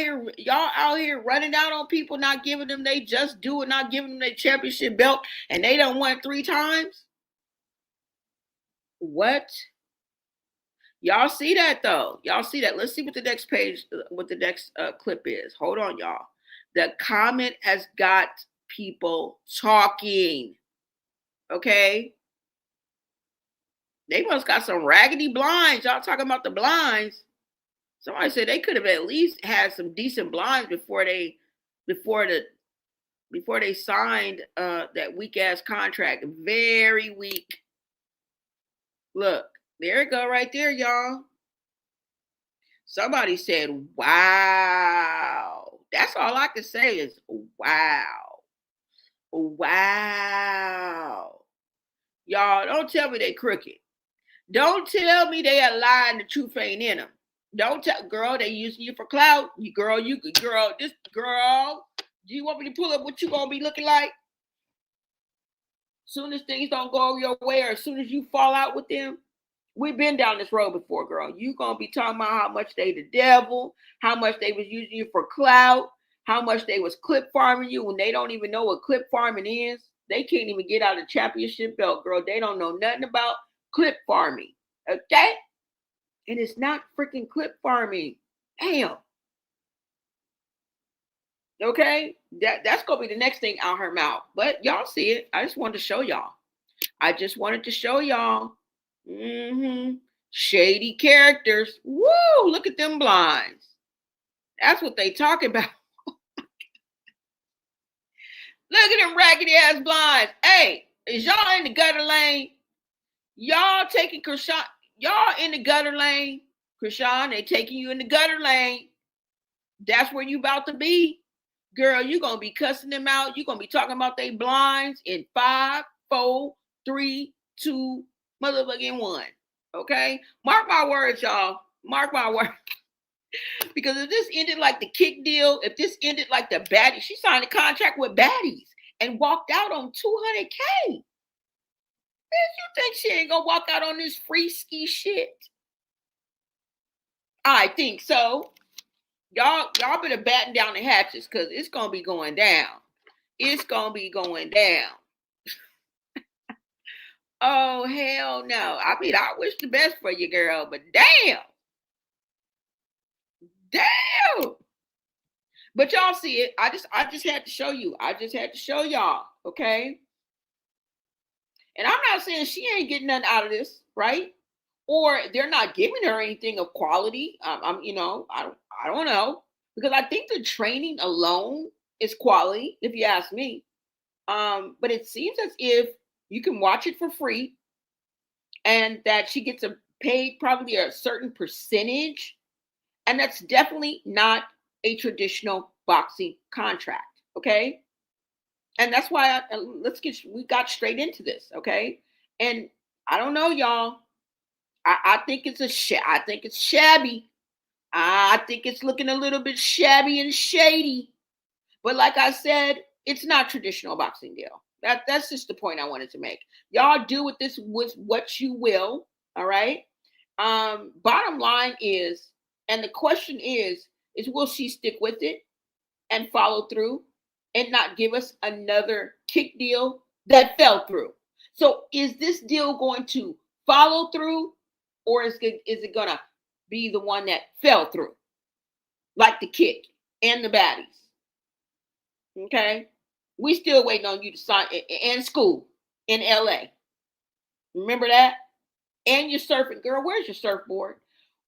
here running out on people, not giving them they just do it, not giving them their championship belt, and they done won 3 times? What? Y'all see that though? Y'all see that? Let's see what the next page, what the next clip is. Hold on, y'all. The comment has got people talking. Okay? They must got some raggedy blinds. Y'all talking about the blinds. Somebody said they could have at least had some decent blinds before they signed that weak ass contract. Very weak. Look, there it go right there, y'all. Somebody said, wow. That's all I can say is wow. Wow. Y'all, don't tell me they crooked. Don't tell me they are lying, the truth ain't in them. Don't tell, girl, they using you for clout. Do you want me to pull up what you gonna be looking like? Soon as things don't go your way, or as soon as you fall out with them, we've been down this road before, girl. You gonna be talking about how much they the devil, how much they was using you for clout, how much they was clip farming you when they don't even know what clip farming is. They can't even get out a championship belt, girl. They don't know nothing about clip farming, okay? And it's not freaking clip farming. Damn. Okay? That's going to be the next thing out her mouth. But y'all see it. I just wanted to show y'all. Shady characters. Woo! Look at them blinds. That's what they talking about. Look at them raggedy ass blinds. Hey, is y'all in the gutter lane? Y'all taking Chrisean. Y'all in the gutter lane. Chrisean, they taking you in the gutter lane. That's where you about to be. Girl, you going to be cussing them out. You going to be talking about they blinds in 5, 4, 3, 2, motherfucking 1. Okay? Mark my words, y'all. Mark my words. Because if this ended like the kick deal, if this ended like the Baddies, she signed a contract with Baddies and walked out on $200K. Man, you think she ain't gonna walk out on this free ski shit? I think so. Y'all better batten down the hatches because it's gonna be going down. It's gonna be going down. Oh, hell no. I mean, I wish the best for you, girl, but damn. Damn. But y'all see it. I just had to show you. I just had to show y'all. Okay. And I'm not saying she ain't getting nothing out of this, right? Or they're not giving her anything of quality. I don't know, because I think the training alone is quality, if you ask me. But it seems as if you can watch it for free, and that she gets paid probably a certain percentage, and that's definitely not a traditional boxing contract. Okay. And that's why we got straight into this, okay? And I don't know, y'all. I think I think it's shabby. I think it's looking a little bit shabby and shady. But like I said, it's not traditional boxing deal. That's just the point I wanted to make. Y'all do with this with what you will, all right? Bottom line is, and the question is will she stick with it and follow through and not give us another kick deal that fell through? So is this deal going to follow through, or is it going to be the one that fell through, like the kick and the baddies? Okay. We still waiting on you to sign and school in LA. Remember that? And your surfing. Girl, where's your surfboard?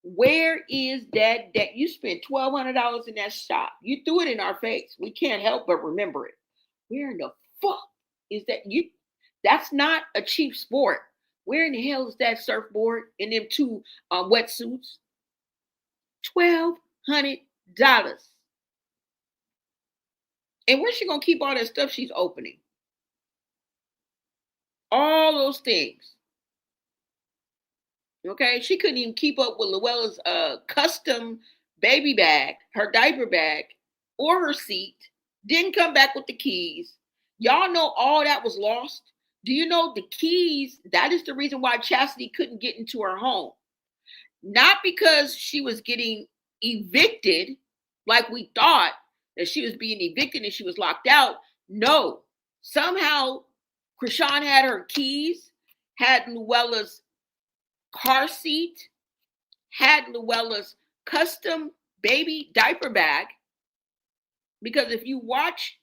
Where is that you spent $1,200 in that shop? You threw it in our face. We can't help but remember it. Where in the fuck is that? That's not a cheap sport. Where in the hell is that surfboard and them two wetsuits? $1,200. And where's she gonna keep all that stuff she's opening? All those things. Okay, she couldn't even keep up with Luella's custom baby bag, her diaper bag, or her seat. Didn't come back with the keys. Y'all know all that was lost. Do you know the keys? That is the reason why Chastity couldn't get into her home. Not because she was getting evicted, like we thought that she was being evicted and she was locked out. No, somehow Chrisean had her keys, had Luella's car seat, had Luella's custom baby diaper bag. Because if you watch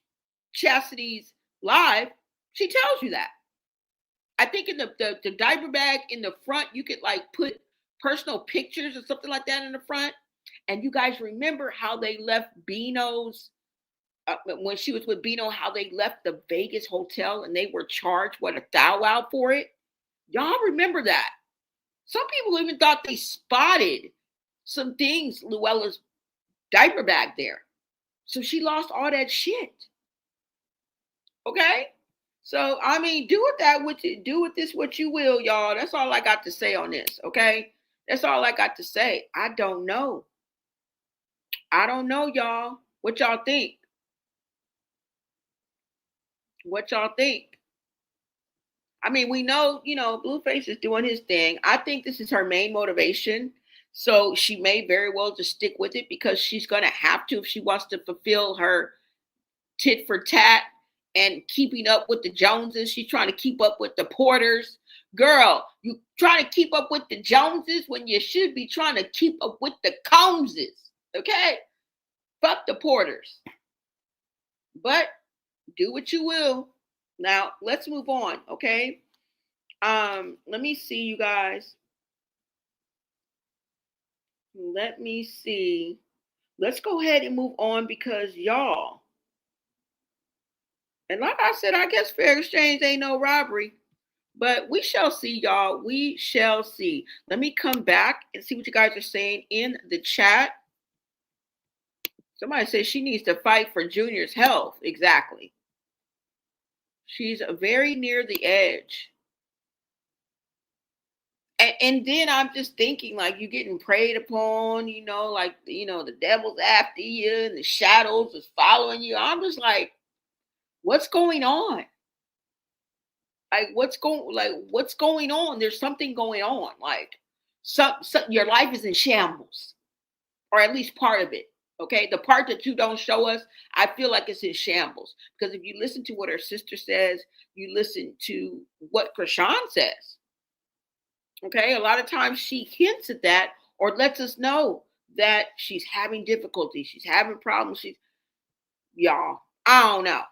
Chastity's live, she tells you that. I think in the diaper bag in the front, you could like put personal pictures or something like that in the front. And you guys remember how they left Bino's, when she was with Bino, how they left the Vegas hotel and they were charged, $1,000 for it? Y'all remember that? Some people even thought they spotted some things, Luella's diaper bag there. So she lost all that shit. Okay? So, I mean, do with this what you will, y'all. That's all I got to say on this, okay? That's all I got to say. I don't know. I don't know, y'all. What y'all think? What y'all think? I mean, we know, Blueface is doing his thing. I think this is her main motivation. So she may very well just stick with it because she's going to have to if she wants to fulfill her tit for tat and keeping up with the Joneses. She's trying to keep up with the Porters. Girl, you trying to keep up with the Joneses when you should be trying to keep up with the Combses. Okay? Fuck the Porters. But do what you will. Now, let's move on, okay? Let me see, you guys. Let me see. Let's go ahead and move on because y'all, and like I said, I guess fair exchange ain't no robbery, but we shall see, y'all. We shall see. Let me come back and see what you guys are saying in the chat. Somebody says she needs to fight for Junior's health. Exactly. She's very near the edge. And then I'm just thinking, like, you're getting preyed upon, the devil's after you and the shadows is following you. I'm just like, what's going on? What's going on? There's something going on. Like, your life is in shambles, or at least part of it. Okay, the part that you don't show us, I feel like it's in shambles. Because if you listen to what her sister says, you listen to what Chrisean says. Okay, a lot of times she hints at that or lets us know that she's having difficulty. She's having problems. Y'all, I don't know.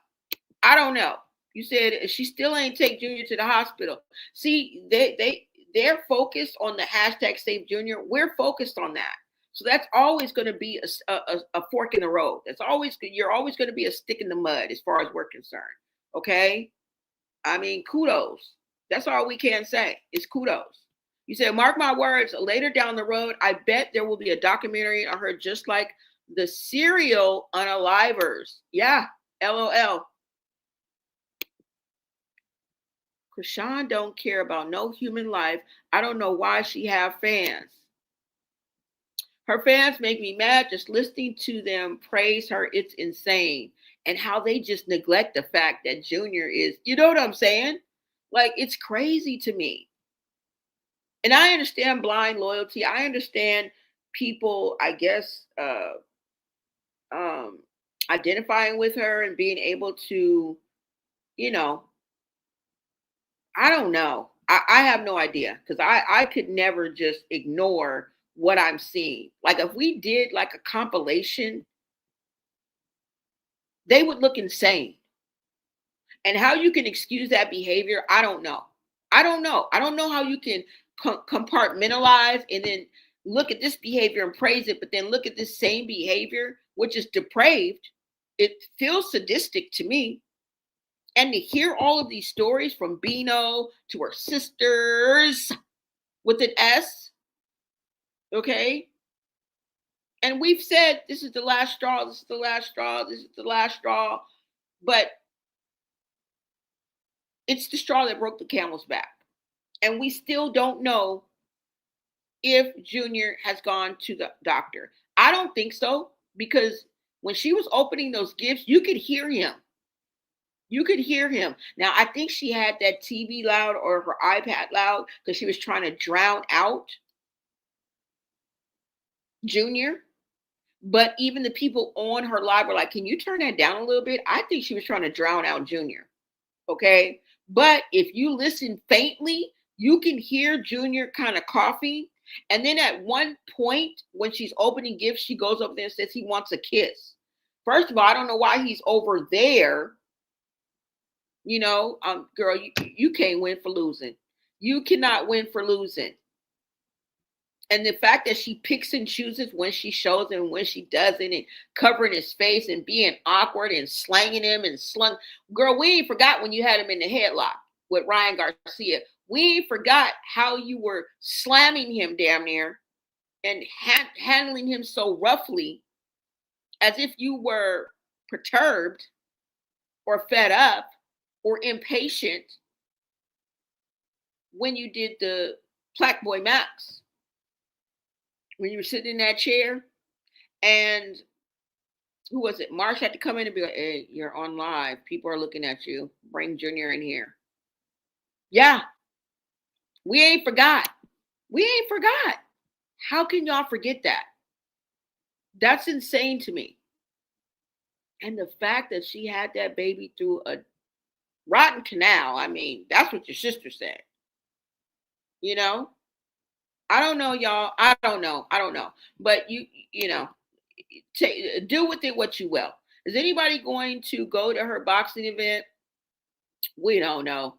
I don't know. You said she still ain't take Junior to the hospital. See, they're focused on the hashtag Save Junior. We're focused on that. So that's always going to be a fork in the road. You're always going to be a stick in the mud as far as we're concerned. Okay? I mean, kudos. That's all we can say is kudos. You said, mark my words, later down the road, I bet there will be a documentary on her just like the serial Unalivers. Yeah, LOL. Chrisean don't care about no human life. I don't know why she have fans. Her fans make me mad just listening to them praise her. It's insane. And how they just neglect the fact that Junior is, you know what I'm saying? Like, it's crazy to me. And I understand blind loyalty. I understand people, I guess, identifying with her and being able to, you know, I don't know. I have no idea because I could never just ignore what I'm seeing. Like if we did like a compilation, they would look insane. And how you can excuse that behavior, I don't know. I don't know. I don't know how you can compartmentalize and then look at this behavior and praise it, but then look at this same behavior, which is depraved. It feels sadistic to me. And to hear all of these stories from Bino to her sisters with an S, okay? And we've said this is the last straw, this is the last straw, this is the last straw, but it's the straw that broke the camel's back. And we still don't know if Junior has gone to the doctor. I don't think so, because when she was opening those gifts, you could hear him. You could hear him. Now, I think she had that TV loud or her iPad loud because she was trying to drown out Junior. But even the people on her live were like, can you turn that down a little bit? I think she was trying to drown out Junior. Okay. But if you listen faintly, you can hear Junior kind of coughing. And then at one point, when she's opening gifts, she goes over there and says he wants a kiss. First of all, I don't know why he's over there. You know, girl, you can't win for losing. You cannot win for losing. And the fact that she picks and chooses when she shows and when she doesn't, and covering his face and being awkward and slanging him and slung. Girl, we ain't forgot when you had him in the headlock with Ryan Garcia. We ain't forgot how you were slamming him damn near and handling him so roughly as if you were perturbed or fed up or impatient when you did the Black Boy Max. When you were sitting in that chair and who was it? Marsh had to come in and be like, hey, you're on live. People are looking at you. Bring Junior in here. Yeah. We ain't forgot. We ain't forgot. How can y'all forget that? That's insane to me. And the fact that she had that baby through a rotten canal, I mean, that's what your sister said. You know? I don't know, y'all. I don't know. But you know, do with it what you will. Is anybody going to go to her boxing event? We don't know.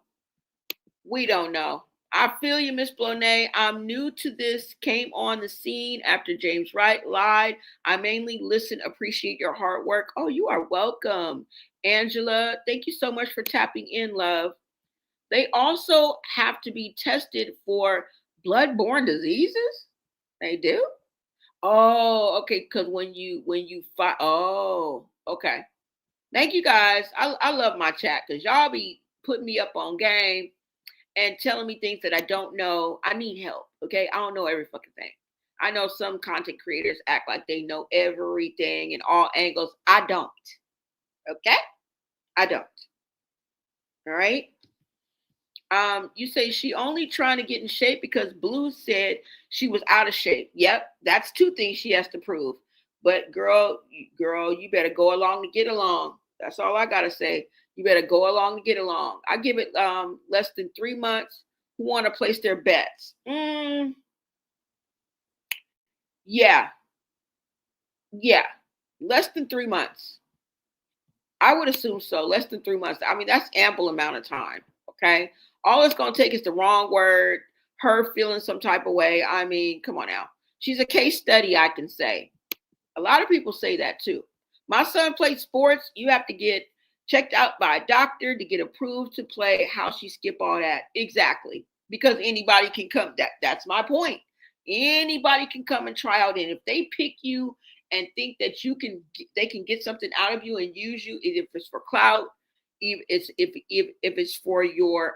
We don't know. I feel you, Miss Blonay. I'm new to this. Came on the scene after James Wright lied. I mainly listen, appreciate your hard work. Oh, you are welcome. Angela, thank you so much for tapping in, love. They also have to be tested for blood-borne diseases? They do? Oh, okay. Because when you fight, oh, okay. Thank you guys. I love my chat because y'all be putting me up on game and telling me things that I don't know. I need help. Okay. I don't know every fucking thing. I know some content creators act like they know everything in all angles. I don't. Okay. I don't. All right. You say she only trying to get in shape because Blue said she was out of shape. Yep, that's two things she has to prove. But girl, you better go along to get along. That's all I gotta say. You better go along to get along. I give it less than 3 months. Who want to place their bets? Yeah. Yeah, less than 3 months. I would assume so. Less than 3 months. I mean, that's ample amount of time. Okay. All it's going to take is the wrong word, her feeling some type of way. I mean, come on now. She's a case study, I can say. A lot of people say that too. My son played sports. You have to get checked out by a doctor to get approved to play. How she skip all that? Exactly. Because anybody can come. That's my point. Anybody can come and try out. And if they pick you and think that they can get something out of you and use you, if it's for clout, if it's for your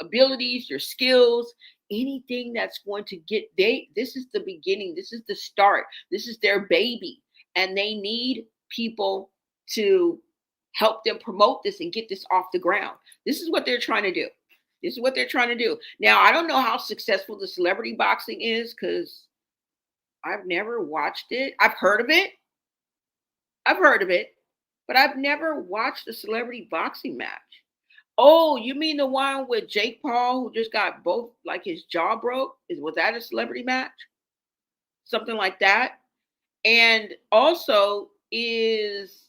abilities, your skills, anything that's going to get this is the beginning, this is the start, this is their baby, and they need people to help them promote this and get this off the ground. This is what they're trying to do. This is what they're trying to do. Now, I don't know how successful the celebrity boxing is because I've never watched it. I've heard of it, but I've never watched a celebrity boxing match. Oh, you mean the one with Jake Paul who just got both, like his jaw broke? Was that a celebrity match? Something like that. And also, is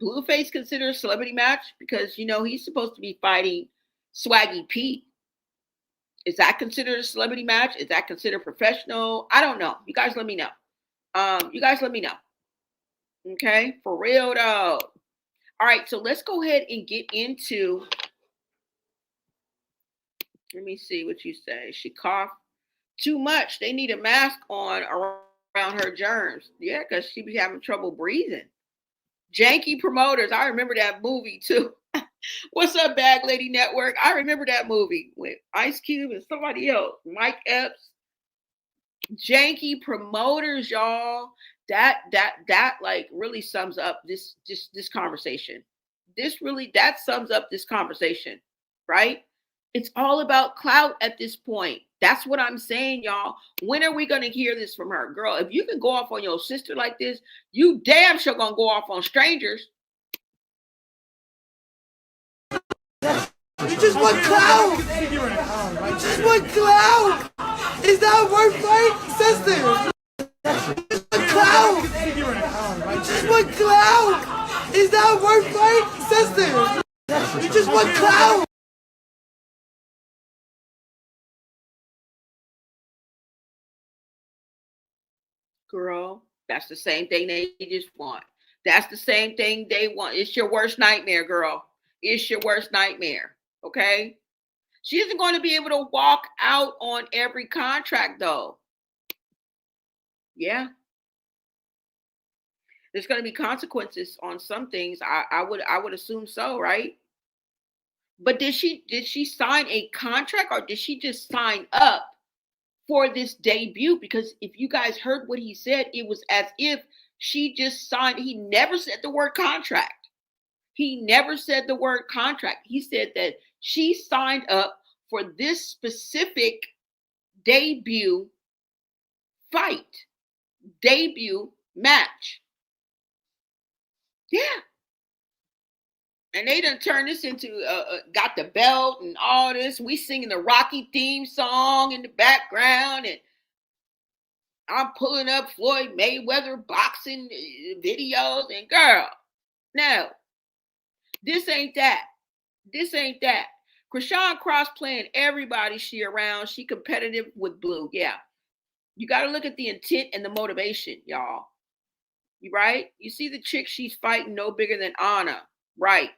Blueface considered a celebrity match? Because, you know, he's supposed to be fighting Swaggy Pete. Is that considered a celebrity match? Is that considered professional? I don't know. You guys let me know. Okay, for real though. All right, so let's go ahead and get into. Let me see what you say. She coughed too much. They need a mask on around her germs. Yeah, because she be having trouble breathing. Janky Promoters. I remember that movie too. What's up, Bag Lady Network? I remember that movie with Ice Cube and somebody else, Mike Epps. Janky Promoters, y'all. That like really sums up this conversation. That sums up this conversation, right? It's all about clout at this point. That's what I'm saying, y'all. When are we gonna hear this from her, girl? If you can go off on your sister like this, you damn sure gonna go off on strangers. You just want clout. You just want clout. Is that worth fighting, sister? Clout. You just want clout. Is that worth fighting, sister? You just want clout. Girl, that's the same thing they just want. That's the same thing they want. It's your worst nightmare, girl. It's your worst nightmare. Okay? She isn't going to be able to walk out on every contract, though. Yeah. There's going to be consequences on some things. I would assume so, right? But did she sign a contract or did she just sign up for this debut? Because if you guys heard what he said, it was as if she just signed. He never said the word contract. He never said the word contract. He said that she signed up for this specific debut fight, debut match. Yeah. And they done turned this into, got the belt and all this. We singing the Rocky theme song in the background. And I'm pulling up Floyd Mayweather boxing videos. And girl, no. This ain't that. This ain't that. Chrisean Cross playing everybody she around. She competitive with Blue. Yeah. You got to look at the intent and the motivation, y'all. You right? You see the chick she's fighting no bigger than Anna. Right.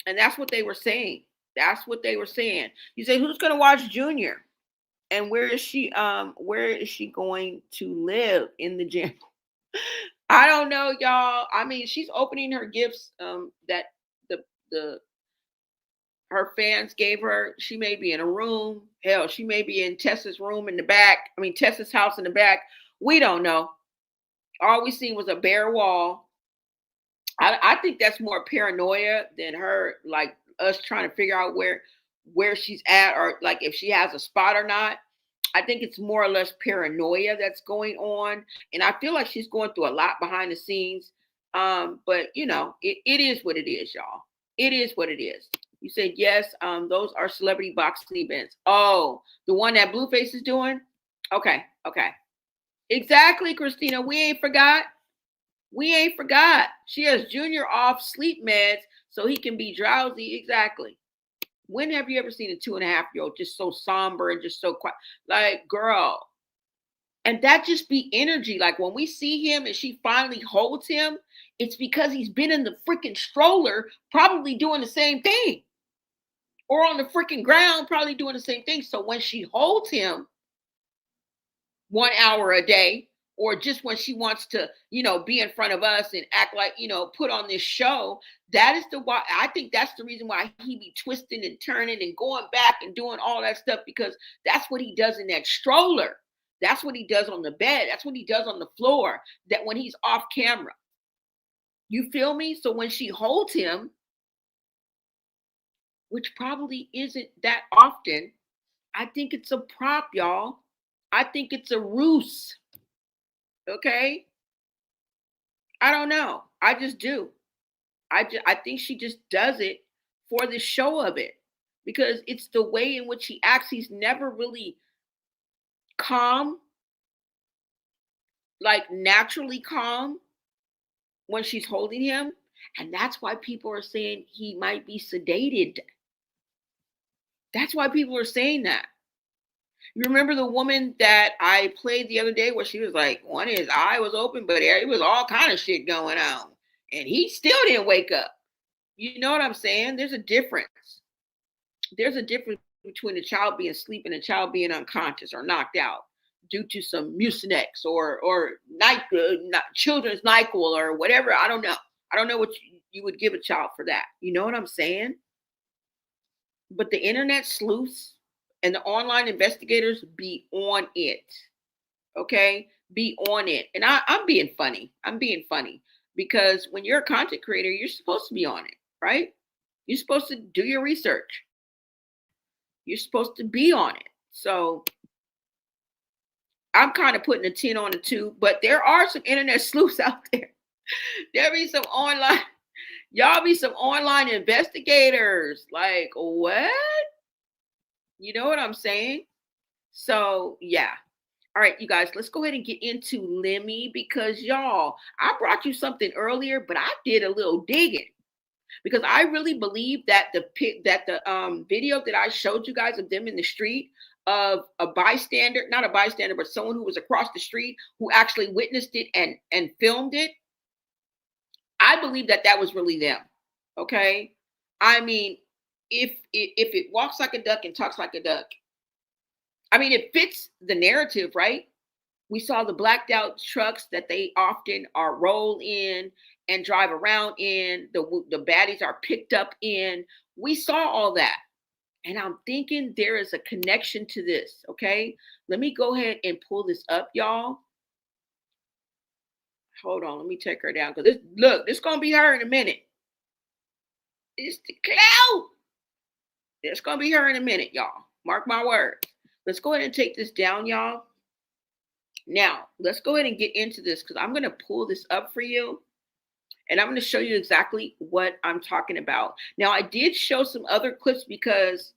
And that's what they were saying. That's what they were saying. You say, who's going to watch Junior? And where is she going to live in the gym? I don't know, y'all. I mean, she's opening her gifts that her fans gave her. She may be in a room. Hell, she may be in Tessa's room in the back. I mean, Tessa's house in the back. We don't know. All we seen was a bare wall. I think that's more paranoia than her, like us trying to figure out where she's at or like if she has a spot or not. I think it's more or less paranoia that's going on. And I feel like she's going through a lot behind the scenes. But you know, it is what it is, y'all. It is what it is. You said yes, those are celebrity boxing events. Oh, the one that Blueface is doing? Okay. Exactly, Christina. We ain't forgot. We ain't forgot. She has Junior off sleep meds so he can be drowsy. Exactly. When have you ever seen a 2.5-year-old just so somber and just so quiet? Like, girl. And that just be energy. Like when we see him and she finally holds him, it's because he's been in the freaking stroller, probably doing the same thing. Or on the freaking ground, probably doing the same thing. So when she holds him 1 hour a day, or just when she wants to, be in front of us and act like, put on this show, that is why I think that's the reason why he be twisting and turning and going back and doing all that stuff, because that's what he does in that stroller. That's what he does on the bed. That's what he does on the floor, that when he's off camera. You feel me? So when she holds him, which probably isn't that often, I think it's a prop, y'all. I think it's a ruse. Okay? I don't know. I just do. I think she just does it for the show of it, because it's the way in which he acts. He's never really calm, like naturally calm when she's holding him. And that's why people are saying he might be sedated. That's why people are saying that. You remember the woman that I played the other day where she was like, one his eye was open, but it was all kind of shit going on. And he still didn't wake up. You know what I'm saying? There's a difference. There's a difference between a child being asleep and a child being unconscious or knocked out due to some Mucinex or children's NyQuil or whatever. I don't know. I don't know what you would give a child for that. You know what I'm saying? But the internet sleuths and the online investigators be on it. Okay? Be on it. And I'm being funny. I'm being funny. Because when you're a content creator, you're supposed to be on it, right? You're supposed to do your research. You're supposed to be on it. So I'm kind of putting a 10 on the 2, but there are some internet sleuths out there. There be some online, y'all be some online investigators. Like, what? You know what I'm saying? So, yeah. All right, you guys, let's go ahead and get into Lemmy, because y'all, I brought you something earlier, but I did a little digging, because I really believe that the video that I showed you guys of them in the street, of a bystander, not a bystander, but someone who was across the street who actually witnessed it and filmed it. I believe that was really them. Okay. I mean, if it walks like a duck and talks like a duck, I mean, it fits the narrative, right? We saw the blacked out trucks that they often are roll in and drive around in. The baddies are picked up in. We saw all that. And I'm thinking there is a connection to this, okay? Let me go ahead and pull this up, y'all. Hold on, let me take her down, because this going to be her in a minute. It's the Clout. It's going to be her in a minute, y'all. Mark my words. Let's go ahead and take this down, y'all. Now, let's go ahead and get into this, because I'm going to pull this up for you. And I'm going to show you exactly what I'm talking about. Now, I did show some other clips because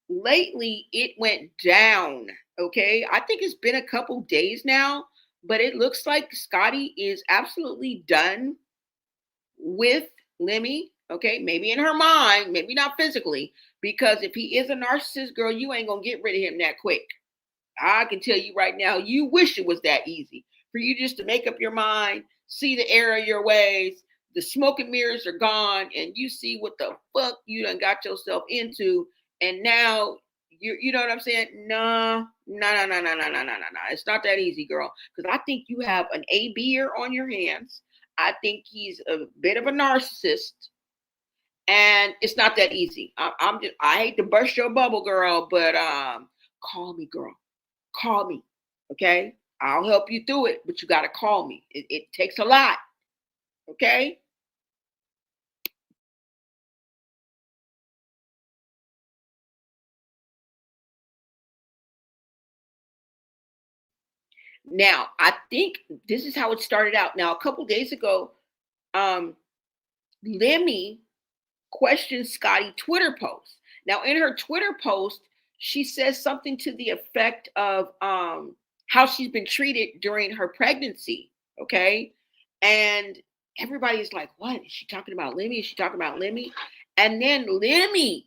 lately it went down, okay? I think it's been a couple days now, but it looks like Scotty is absolutely done with Lemmy, okay? Maybe in her mind, maybe not physically, because if he is a narcissist, girl, you ain't going to get rid of him that quick. I can tell you right now, you wish it was that easy for you just to make up your mind, see the error of your ways. The smoke and mirrors are gone, and you see what the fuck you done got yourself into, and now you know what I'm saying? No. It's not that easy, girl. Because I think you have an A-B'er on your hands. I think he's a bit of a narcissist, and it's not that easy. I hate to burst your bubble, girl, but call me, girl. Call me, okay? I'll help you through it, but you got to call me. It takes a lot, okay? Now, I think this is how it started out. Now, a couple days ago, Lemmy questioned Scotty Twitter post. Now, in her Twitter post, she says something to the effect of, how she's been treated during her pregnancy. Okay. And everybody's like, what? Is she talking about Lemmy? Is she talking about Lemmy? And then Lemmy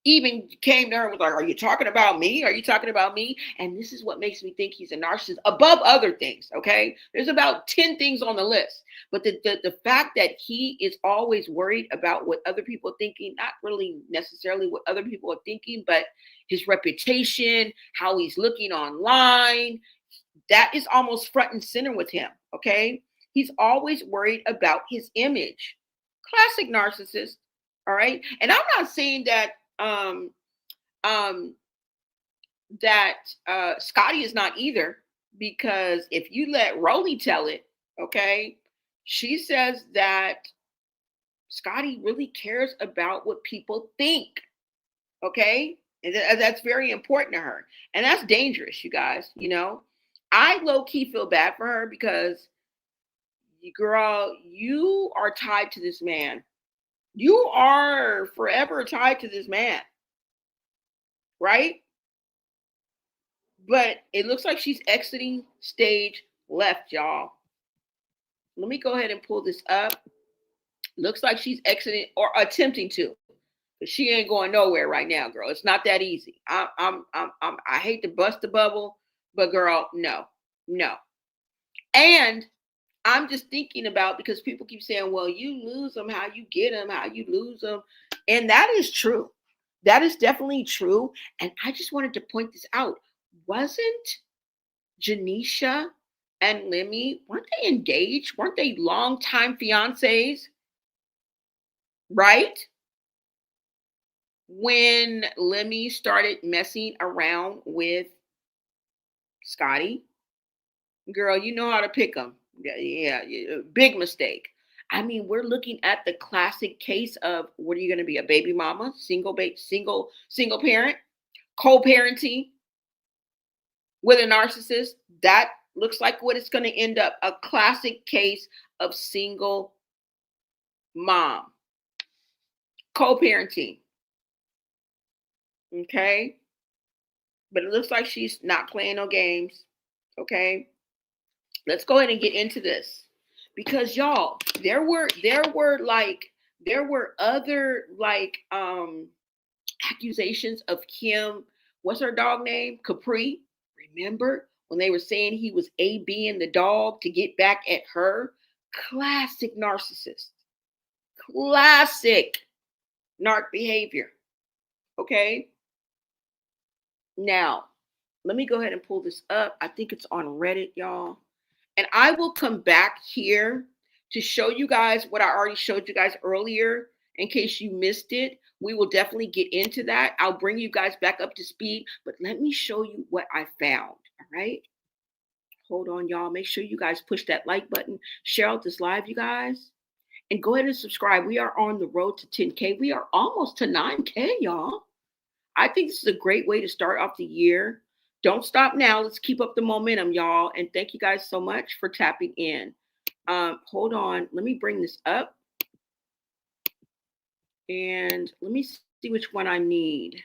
even came to her and was like, are you talking about me? Are you talking about me? And this is what makes me think he's a narcissist above other things. Okay. There's about 10 things on the list. But the fact that he is always worried about what other people are thinking, not really necessarily what other people are thinking, but his reputation, how he's looking online, that is almost front and center with him. Okay. He's always worried about his image. Classic narcissist. All right. And I'm not saying that Scotty is not either, because if you let Rolly tell it, okay, she says that Scotty really cares about what people think, okay, and that's very important to her, and that's dangerous, you guys. You know, I low key feel bad for her because, girl, you are tied to this man. You are forever tied to this man. Right? But it looks like she's exiting stage left, y'all. Let me go ahead and pull this up. Looks like she's exiting or attempting to. But she ain't going nowhere right now, girl. It's not that easy. I hate to bust the bubble, but girl, no. And I'm just thinking about, because people keep saying, well, you lose them, how you get them, how you lose them. And that is true. That is definitely true. And I just wanted to point this out. Wasn't Janisha and Lemmy, weren't they engaged? Weren't they longtime fiancés? Right? When Lemmy started messing around with Scotty. Girl, you know how to pick them. Yeah, big mistake. I mean, we're looking at the classic case of, what are you going to be, a baby mama, single parent, co-parenting with a narcissist? That looks like what it's going to end up, a classic case of single mom, co-parenting. Okay. But it looks like she's not playing no games. Okay. Let's go ahead and get into this, because y'all, there were other accusations of him. What's her dog name? Capri. Remember when they were saying he was ABing the dog to get back at her? Classic narcissist. Classic narc behavior. Okay. Now, let me go ahead and pull this up. I think it's on Reddit, y'all. And I will come back here to show you guys what I already showed you guys earlier. In case you missed it, we will definitely get into that. I'll bring you guys back up to speed, but let me show you what I found. All right. Hold on, y'all. Make sure you guys push that like button, share out this live, you guys, and go ahead and subscribe. We are on the road to 10K. We are almost to 9K, y'all. I think this is a great way to start off the year. Don't stop now. Let's keep up the momentum, y'all. And thank you guys so much for tapping in. Hold on. Let me bring this up. And let me see which one I need.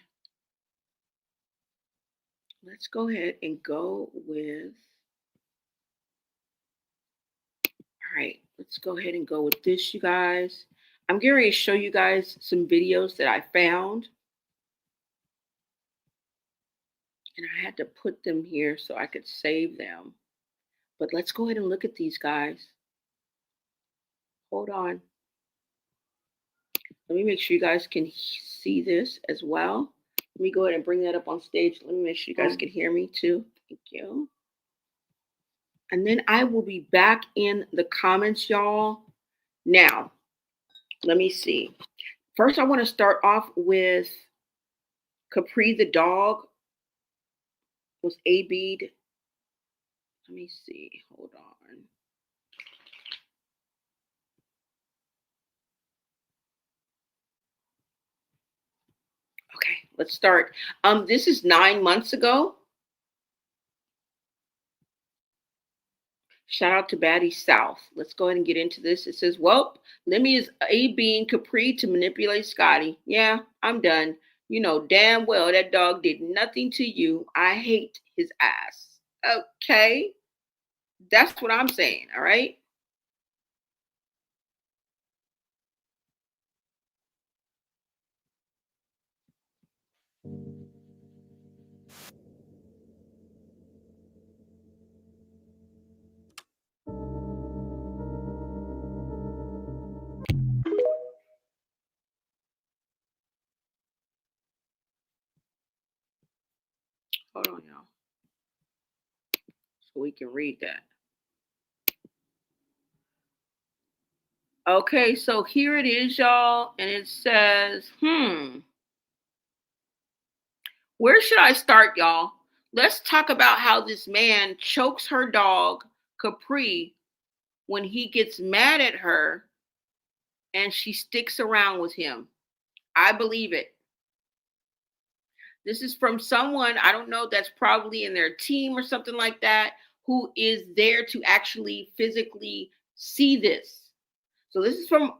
Let's go ahead and go with. All right. Let's go ahead and go with this, you guys. I'm getting ready to show you guys some videos that I found. And I had to put them here so I could save them. But let's go ahead and look at these, guys. Hold on. Let me make sure you guys can see this as well. Let me go ahead and bring that up on stage. Let me make sure you guys can hear me too. Thank you. And then I will be back in the comments, y'all. Now, let me see. First, I want to start off with Capri the dog. Was AB'd. Let me see. Hold on. Okay, let's start. This is 9 months ago. Shout out to Baddies South. Let's go ahead and get into this. It says, well, Lemmy is ABing Capri to manipulate Scotty. Yeah, I'm done. You know damn well that dog did nothing to you. I hate his ass. Okay. That's what I'm saying. All right. Hold on, y'all. So we can read that. Okay, so here it is, y'all. And it says, where should I start, y'all? Let's talk about how this man chokes her dog, Capri, when he gets mad at her and she sticks around with him. I believe it. This is from someone, I don't know, that's probably in their team or something like that, who is there to actually physically see this. So this is from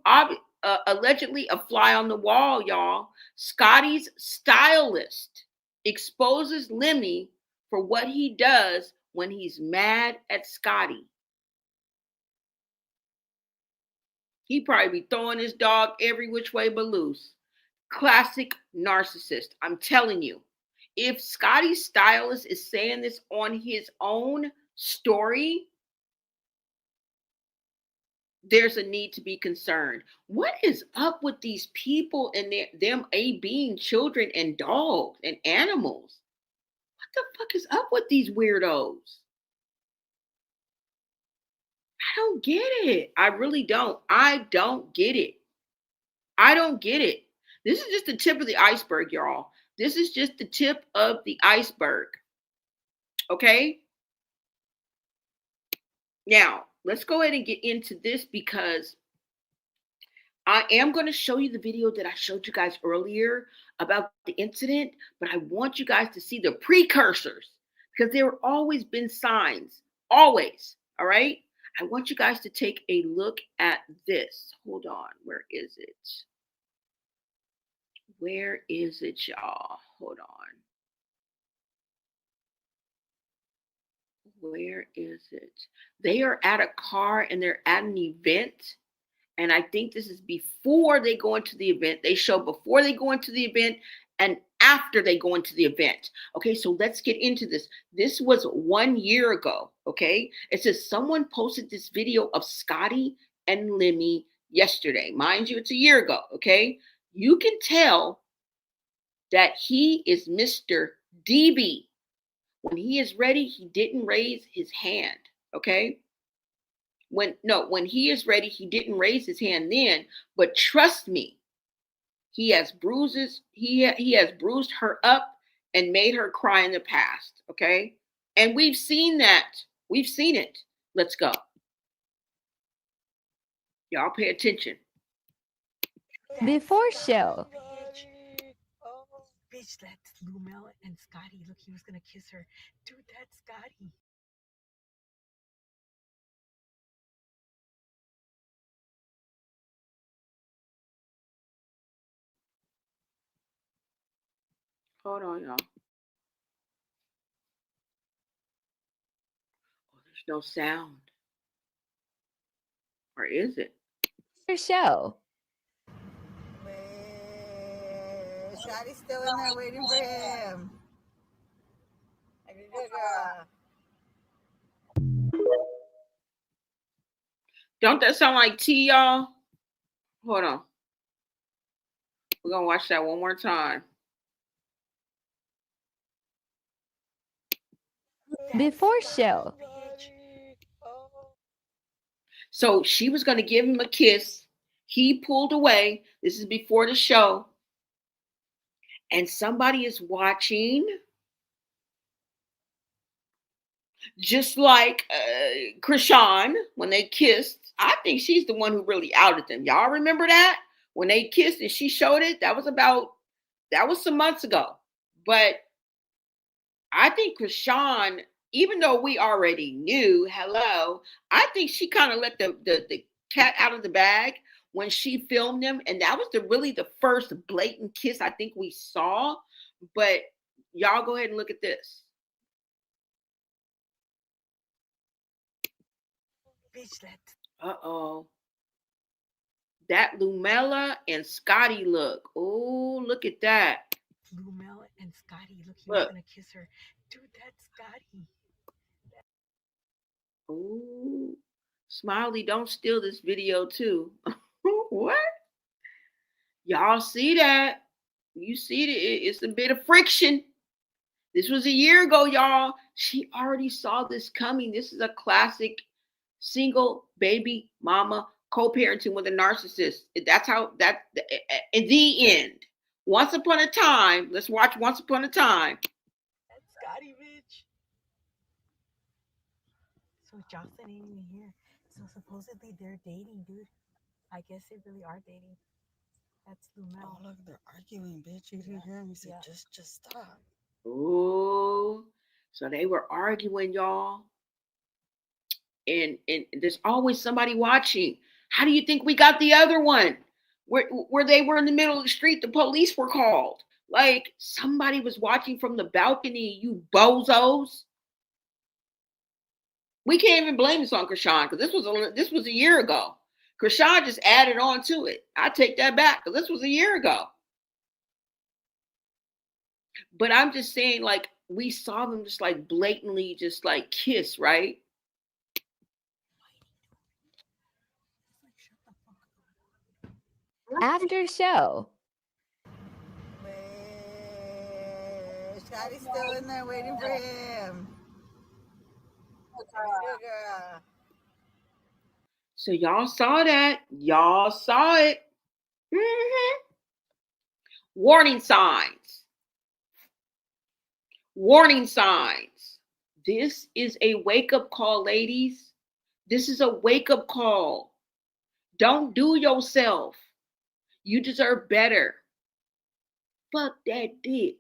allegedly a fly on the wall, y'all. Scotty's stylist exposes Lemmy for what he does when he's mad at Scotty. He probably be throwing his dog every which way but loose. Classic narcissist. I'm telling you. If Scotty's stylist is saying this on his own story, there's a need to be concerned. What is up with these people and them being children and dogs and animals? What the fuck is up with these weirdos? I don't get it. I really don't. I don't get it. I don't get it. This is just the tip of the iceberg, y'all. This is just the tip of the iceberg. Okay? Now, let's go ahead and get into this because I am going to show you the video that I showed you guys earlier about the incident, but I want you guys to see the precursors because there have always been signs. Always. All right? I want you guys to take a look at this. Hold on. Where is it? Where is it, y'all? Hold on. Where is it? They are at a car and they're at an event. And I think this is before they go into the event. They show before they go into the event and after they go into the event. Okay, so let's get into this. This was 1 year ago. Okay, it says someone posted this video of Scotty and Lemmy yesterday. Mind you, it's a year ago. Okay, you can tell that he is Mr. DB. When he is ready, he didn't raise his hand. Okay. When he is ready, he didn't raise his hand then. But trust me, he has bruises. He has bruised her up and made her cry in the past. Okay. And we've seen that. We've seen it. Let's go. Y'all pay attention. Before show. Bitch, that's Lumel and Scotty. Look, he was gonna kiss her. Dude, that's Scotty. Hold on, y'all. Oh, there's no sound. Or is it? Before show. Scotty's still in there waiting for him. Don't that sound like T, y'all? Hold on. We're going to watch that one more time. Before show. So she was going to give him a kiss. He pulled away. This is before the show. And somebody is watching. Just like Chrisean, when they kissed. I think she's the one who really outed them. Y'all remember that? When they kissed and she showed it? That was some months ago. But I think Chrisean, even though we already knew, I think she kind of let the cat out of the bag when she filmed them, and that was really the first blatant kiss I think we saw. But y'all go ahead and look at this. Bitch, let's Uh-oh. That Lumella and Scotty look. Oh, look at that. Lumel and Scotty. Look, he was Look. gonna kiss her. Dude, that's Scotty. Oh, Smiley, don't steal this video too. What? Y'all see that? You see it's a bit of friction. This was a year ago, y'all. She already saw this coming. This is a classic single baby mama co-parenting with a narcissist. That's how that in the end. Once upon a time, let's watch Once Upon a Time. That's Scotty, bitch. So Jocelyn ain't even here. So supposedly they're dating, dude. I guess they really are dating. That's Lumel. Oh, look, they're arguing, bitch. You didn't hear me say, Yeah. just stop. Oh, so they were arguing, y'all. And there's always somebody watching. How do you think we got the other one? Where they were in the middle of the street, the police were called. Like somebody was watching from the balcony, you bozos. We can't even blame this on Chrisean because this was a year ago. Chrisean just added on to it. I take that back because this was a year ago. But I'm just saying, like, we saw them just like blatantly just like kiss, right? After show. Scotty's still in there waiting for him. Girl. So y'all saw that. Y'all saw it. Mm-hmm. Warning signs. Warning signs. This is a wake-up call, ladies. This is a wake-up call. Don't do yourself. You deserve better. Fuck that dick.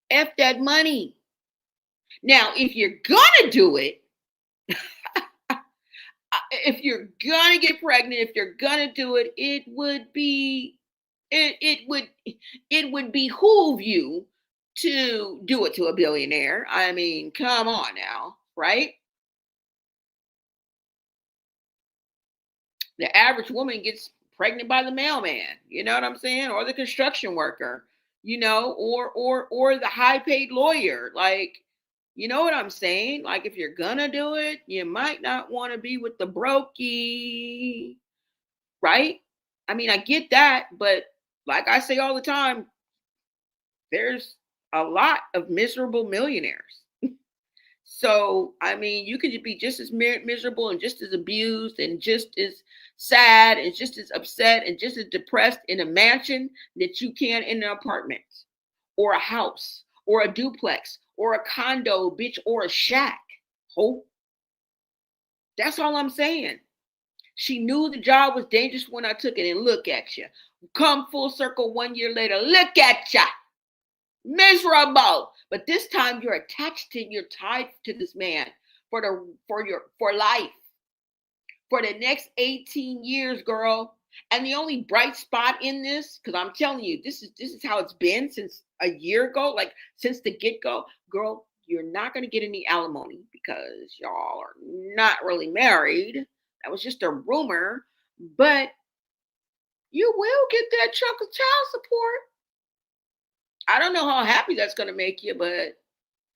F that money. Now, if you're gonna do it, if you're gonna get pregnant, if you're gonna do it, it would behoove you to do it to a billionaire. I mean, come on now, right? The average woman gets pregnant by the mailman, you know what I'm saying? Or the construction worker, you know, or the high-paid lawyer. Like, you know what I'm saying? Like, if you're gonna do it, you might not want to be with the brokey, right? I mean, I get that, but like I say all the time, there's a lot of miserable millionaires. So, I mean, you could be just as miserable and just as abused and just as sad and just as upset and just as depressed in a mansion that you can in an apartment or a house or a duplex or a condo, bitch, or a shack. Hope. That's all I'm saying. She knew the job was dangerous when I took it, and look at you. Come full circle 1 year later. Look at ya. Miserable. But this time you're you're tied to this man for life. For the next 18 years, girl. And the only bright spot in this, because I'm telling you, this is how it's been since a year ago, like since the get-go. Girl, you're not going to get any alimony because y'all are not really married. That was just a rumor. But you will get that chunk of child support. I don't know how happy that's going to make you, but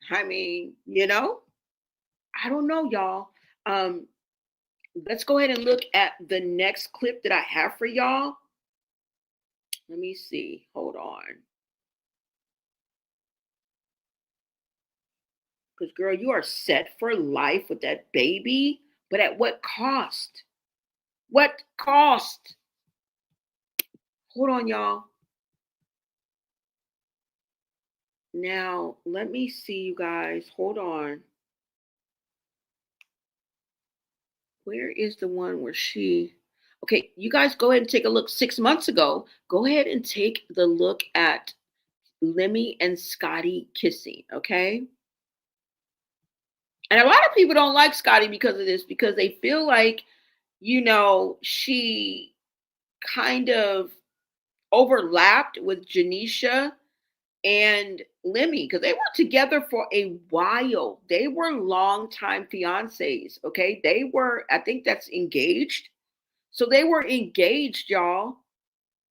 I mean, you know, I don't know, y'all. Let's go ahead and look at the next clip that I have for y'all. Let me see. Hold on. Because, girl, you are set for life with that baby, but at what cost? What cost? Hold on, y'all. Now, let me see, you guys. Hold on. Where is the one where she... Okay, you guys go ahead and take a look. 6 months ago, go ahead and take the look at Lemmy and Scotty kissing, okay? And a lot of people don't like Scotty because of this, because they feel like she kind of overlapped with Janisha and Lemmy because they were together for a while. They were longtime fiancés. Okay. They were, I think that's engaged. So they were engaged, y'all.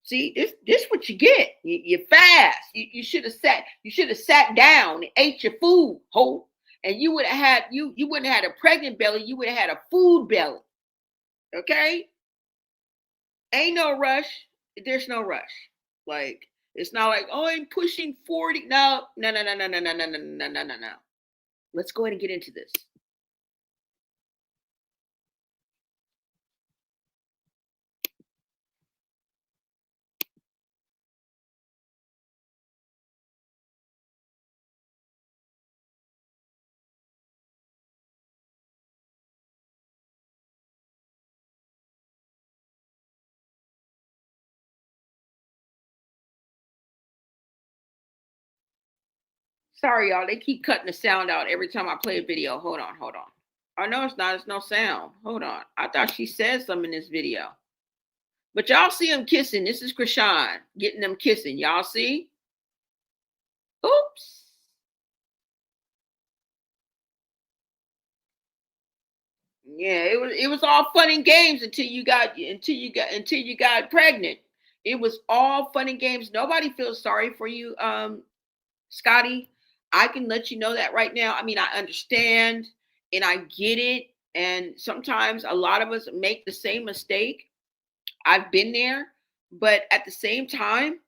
See, this what you get. You fast. You should have sat down and ate your food, ho. And you would have had you wouldn't have had a pregnant belly, you would have had a food belly. Okay? Ain't no rush. There's no rush. Like, it's not like, oh, I'm pushing 40. No, no, no, no, no, no, no, no, no, no, no, no, no. Let's go ahead and get into this. Sorry, y'all. They keep cutting the sound out every time I play a video. Hold on, hold on. I know it's not. It's no sound. Hold on. I thought she said something in this video. But y'all see them kissing. This is Chrisean getting them kissing. Y'all see? Oops. Yeah, it was all fun and games until you got pregnant. It was all fun and games. Nobody feels sorry for you, Scotty. I can let you know that right now. I mean, I understand and I get it. And sometimes a lot of us make the same mistake. I've been there, but at the same time,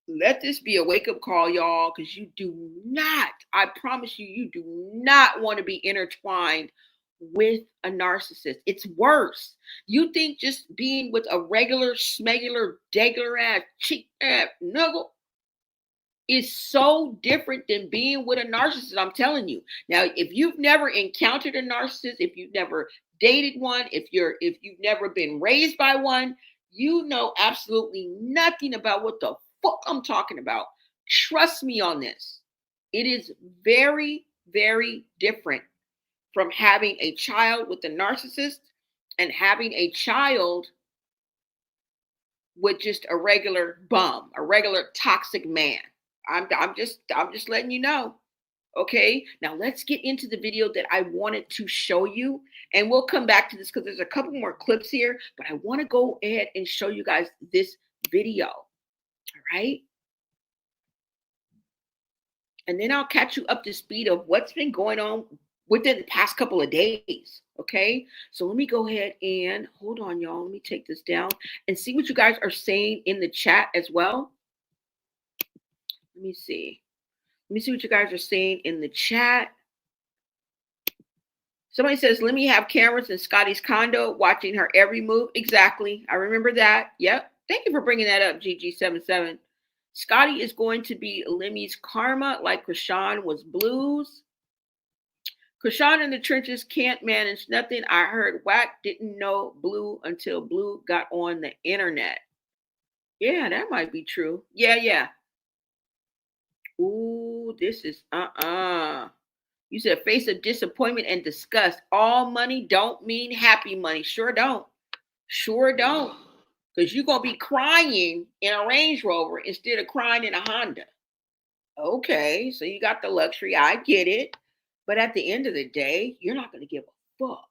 let this be a wake up call, y'all, because you do not, I promise you, you do not want to be intertwined with a narcissist. It's worse. You think just being with a regular, smegular, degular ass, cheap ass nuggle is so different than being with a narcissist. I'm telling you. Now, if you've never encountered a narcissist, if you've never dated one, if you've never been raised by one, you know absolutely nothing about what the fuck I'm talking about. Trust me on this. It is very, very different from having a child with a narcissist and having a child with just a regular bum, a regular toxic man. I'm just letting you know. Okay, now let's get into the video that I wanted to show you, and we'll come back to this because there's a couple more clips here, but I want to go ahead and show you guys this video. All right, and then I'll catch you up to speed of what's been going on within the past couple of days. Okay, so let me go ahead and hold on, y'all. Let me take this down and see what you guys are saying in the chat as well. Let me see. Let me see what you guys are saying in the chat. Somebody says, let me have cameras in Scotty's condo watching her every move. Exactly. I remember that. Yep. Thank you for bringing that up, GG77. Scotty is going to be Lemmy's karma like Chrisean was Blue's. Chrisean in the trenches can't manage nothing. I heard Wack didn't know Blue until Blue got on the internet. Yeah, that might be true. Yeah. Ooh, this is You said face of disappointment and disgust. All money don't mean happy money. Sure don't. Sure don't. Because you're going to be crying in a Range Rover instead of crying in a Honda. Okay, so you got the luxury. I get it. But at the end of the day, you're not going to give a fuck.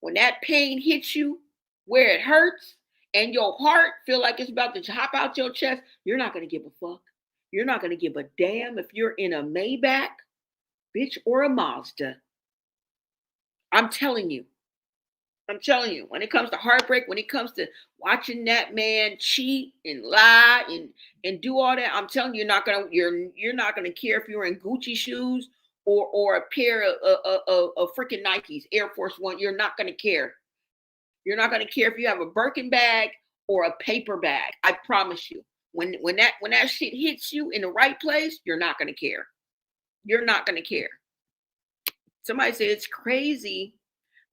When that pain hits you where it hurts and your heart feel like it's about to hop out your chest, you're not going to give a fuck. You're not going to give a damn if you're in a Maybach, bitch, or a Mazda. I'm telling you. When it comes to heartbreak, when it comes to watching that man cheat and lie and do all that, I'm telling you, you're not gonna care if you're in Gucci shoes or a pair of freaking Nikes, Air Force One. You're not gonna care. You're not gonna care if you have a Birkin bag or a paper bag. I promise you. When that shit hits you in the right place, you're not gonna care. You're not gonna care. Somebody said it's crazy.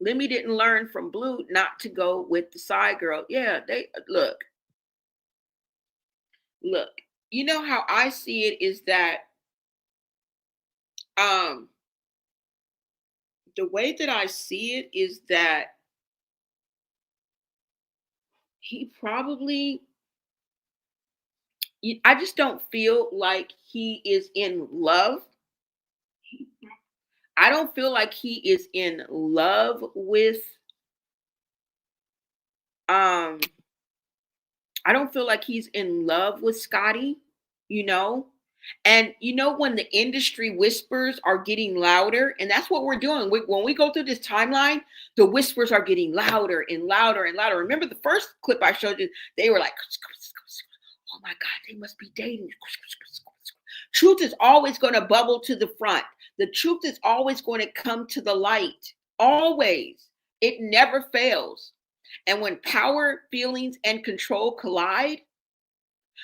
Lemmy didn't learn from Blue not to go with the side girl. Yeah, they look. You know how I see it is that the way that I see it is that he probably, I just don't feel like he is in love. I don't feel like he is in love with, um, I don't feel like he's in love with Scotty, you know? And you know, when the industry whispers are getting louder, and that's what we're doing. When we go through this timeline, the whispers are getting louder and louder and louder. Remember the first clip I showed you, they were like, oh my God, they must be dating. Truth is always going to bubble to the front. The truth is always going to come to the light. Always. It never fails. And when power, feelings, and control collide,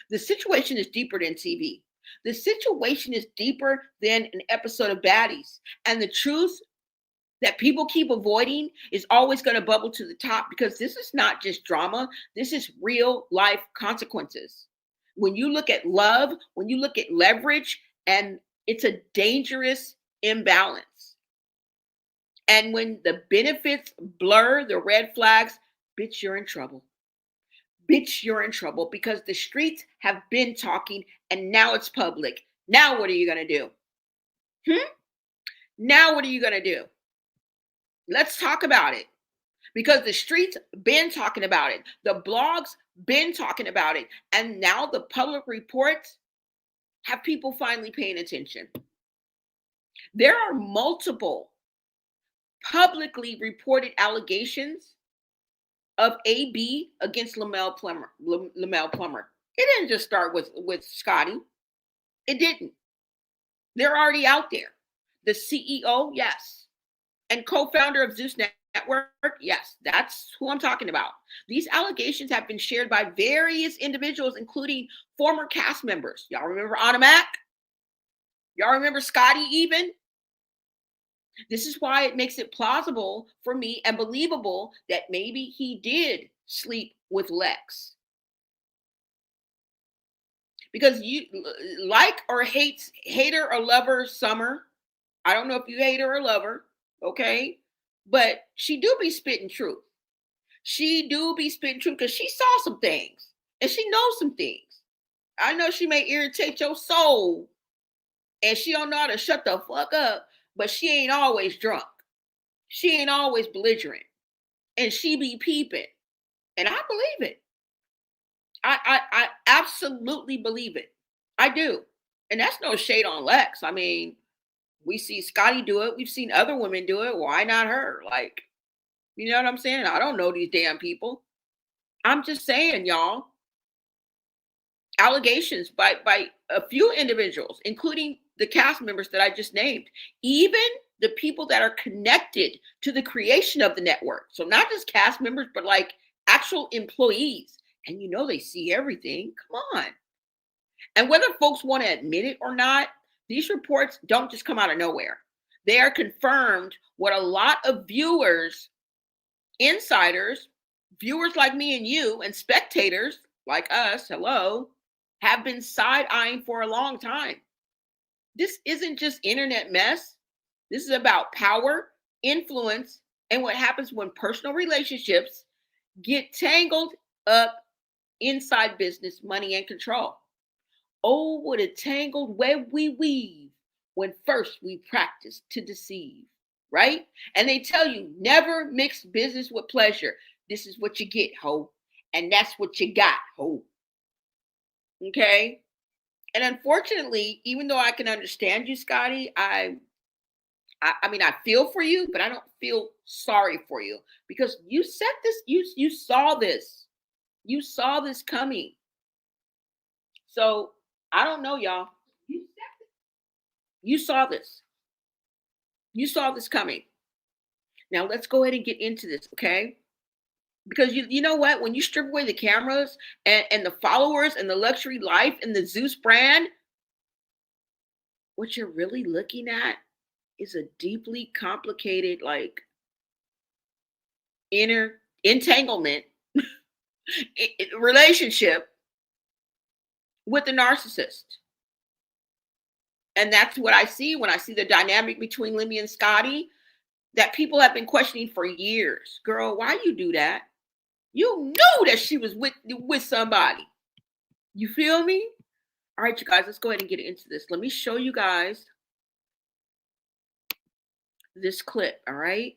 the situation is deeper than TV. The situation is deeper than an episode of Baddies. And the truth that people keep avoiding is always going to bubble to the top, because this is not just drama. This is real life consequences. When you look at love, when you look at leverage, and it's a dangerous imbalance. And when the benefits blur the red flags, bitch, you're in trouble. Bitch, you're in trouble, because the streets have been talking and now it's public. Now what are you going to do? Now what are you going to do? Let's talk about it, because the streets been talking about it. The blogs been talking about it. And now the public reports have people finally paying attention. There are multiple publicly reported allegations of AB against Lamel Plummer. It didn't just start with Scotty. It didn't. They're already out there. The CEO, yes. And co-founder of Zeus Network, yes, that's who I'm talking about. These allegations have been shared by various individuals, including former cast members. Y'all remember Automac? Y'all remember Scotty even? This is why it makes it plausible for me and believable that maybe he did sleep with Lex. Because you like or hater or lover Summer. I don't know if you hate her or love her, okay? But she do be spitting truth. She do be spitting truth because she saw some things and she knows some things. I know she may irritate your soul and she don't know how to shut the fuck up, but she ain't always drunk. She ain't always belligerent. And she be peeping. And I believe it. I absolutely believe it. I do. And that's no shade on Lex. I mean, we see Scotty do it. We've seen other women do it. Why not her? Like, you know what I'm saying? I don't know these damn people. I'm just saying, y'all. Allegations by a few individuals, including the cast members that I just named, even the people that are connected to the creation of the network. So not just cast members, but like actual employees. And you know they see everything. Come on. And whether folks want to admit it or not, these reports don't just come out of nowhere. They are confirmed what a lot of viewers, insiders, viewers like me and you, and spectators like us, hello, have been side-eyeing for a long time. This isn't just internet mess. This is about power, influence, and what happens when personal relationships get tangled up inside business, money, and control. Oh, what a tangled web we weave when first we practice to deceive, right? And they tell you, never mix business with pleasure. This is what you get, ho. And that's what you got, ho. Okay? And unfortunately, even though I can understand you, Scotty, I mean, I feel for you, but I don't feel sorry for you, because you said this, you saw this. You saw this coming. So I don't know, y'all. You saw this. You saw this coming. Now let's go ahead and get into this, okay? Because you know what? When you strip away the cameras and the followers and the luxury life and the Zeus brand, what you're really looking at is a deeply complicated, like, inner entanglement relationship with the narcissist. And that's what I see when I see the dynamic between Lemmy and Scotty, that people have been questioning for years. Girl, why you do that? You knew that she was with somebody. You feel me? All right, you guys, let's go ahead and get into this. Let me show you guys this clip, all right?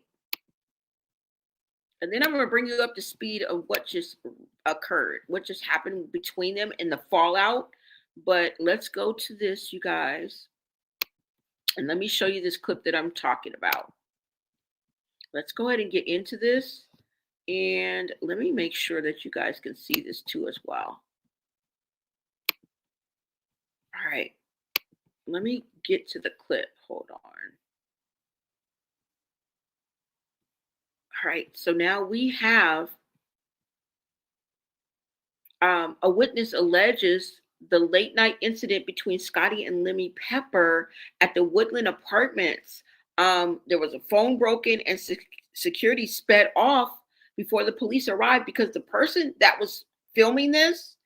And then I'm going to bring you up to speed of what just occurred, what just happened between them and the fallout. But let's go to this, you guys. And let me show you this clip that I'm talking about. Let's go ahead and get into this. And let me make sure that you guys can see this too as well. All right. Let me get to the clip. Hold on. All right. So now we have a witness alleges the late night incident between Scotty and Lemmy Pepper at the Woodland Apartments. There was a phone broken and security sped off before the police arrived because the person that was filming this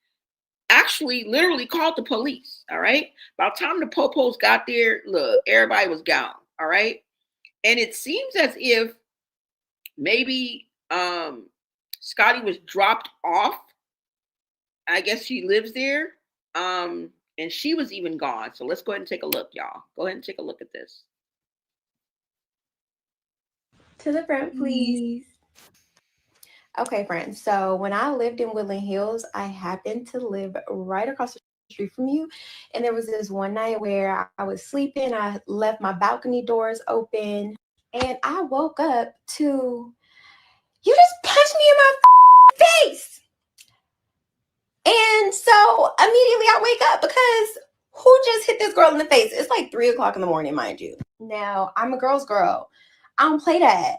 actually literally called the police. All right. By the time the popos got there, look, everybody was gone. All right. And it seems as if maybe Scotty was dropped off. I guess she lives there. And she was even gone. So let's go ahead and take a look, y'all. Go ahead and take a look at this. To the front, please. Okay, friends. So when I lived in Woodland Hills, I happened to live right across the street from you. And there was this one night where I was sleeping. I left my balcony doors open. And I woke up to, you just punched me in my face. And so immediately I wake up because who just hit this girl in the face? It's like 3 o'clock in the morning, mind you. Now, I'm a girl's girl. I don't play that.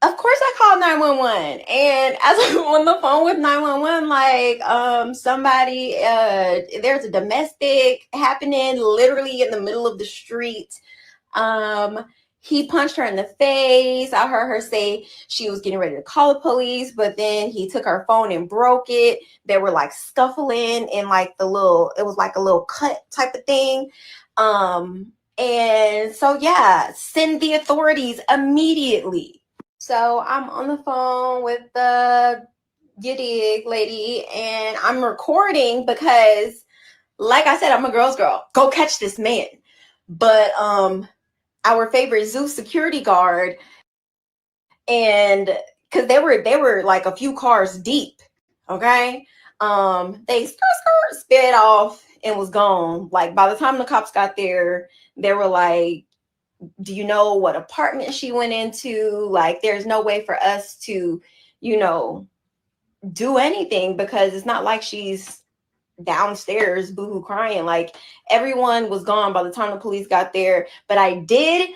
Of course I called 911. And as I'm on the phone with 911, like somebody, there's a domestic happening literally in the middle of the street. He punched her in the face. I heard her say she was getting ready to call the police, but then he took her phone and broke it. They were like scuffling in like it was like a little cut type of thing. And so yeah, send the authorities immediately. So I'm on the phone with the Giddy lady and I'm recording because like I said, I'm a girl's girl. Go catch this man. But our favorite zoo security guard, and because they were like a few cars deep, okay, they sped off and was gone. Like by the time the cops got there, they were like, do you know what apartment she went into? Like there's no way for us to, do anything because it's not like she's downstairs boohoo crying. Like everyone was gone by the time the police got there, but I did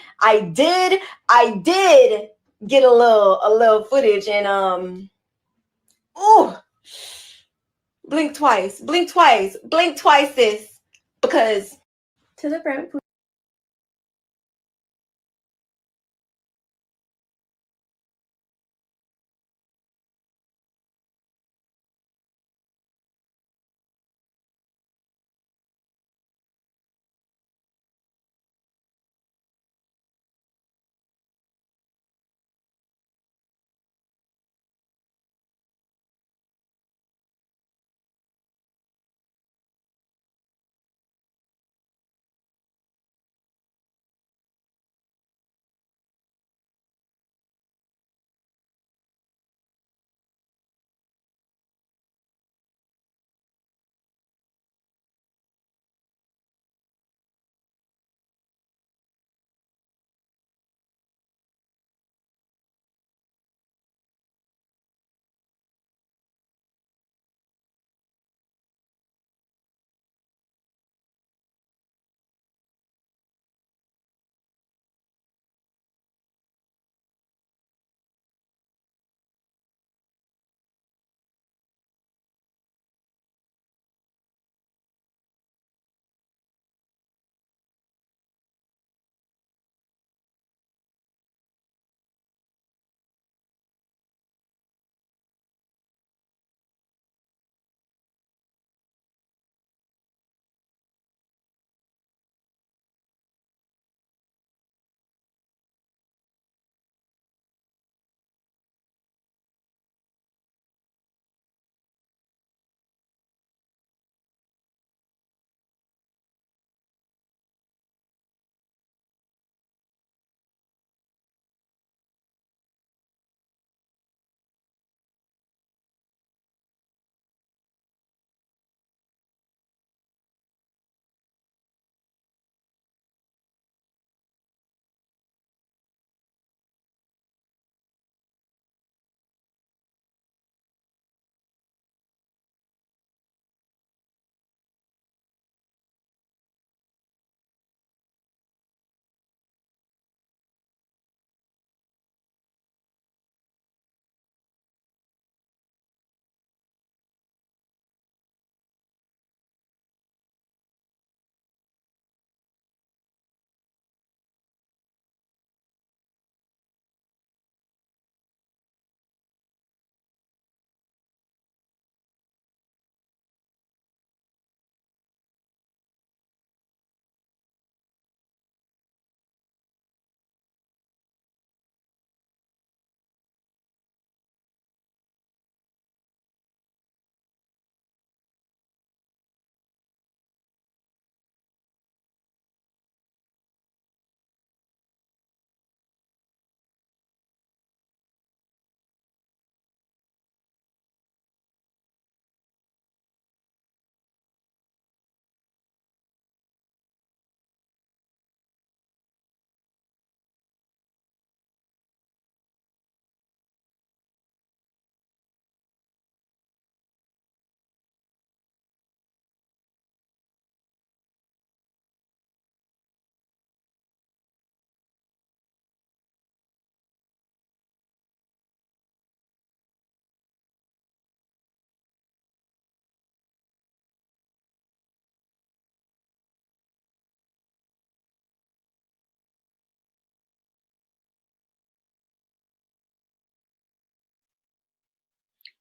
get a little footage and oh, blink twice sis, because to the front, please.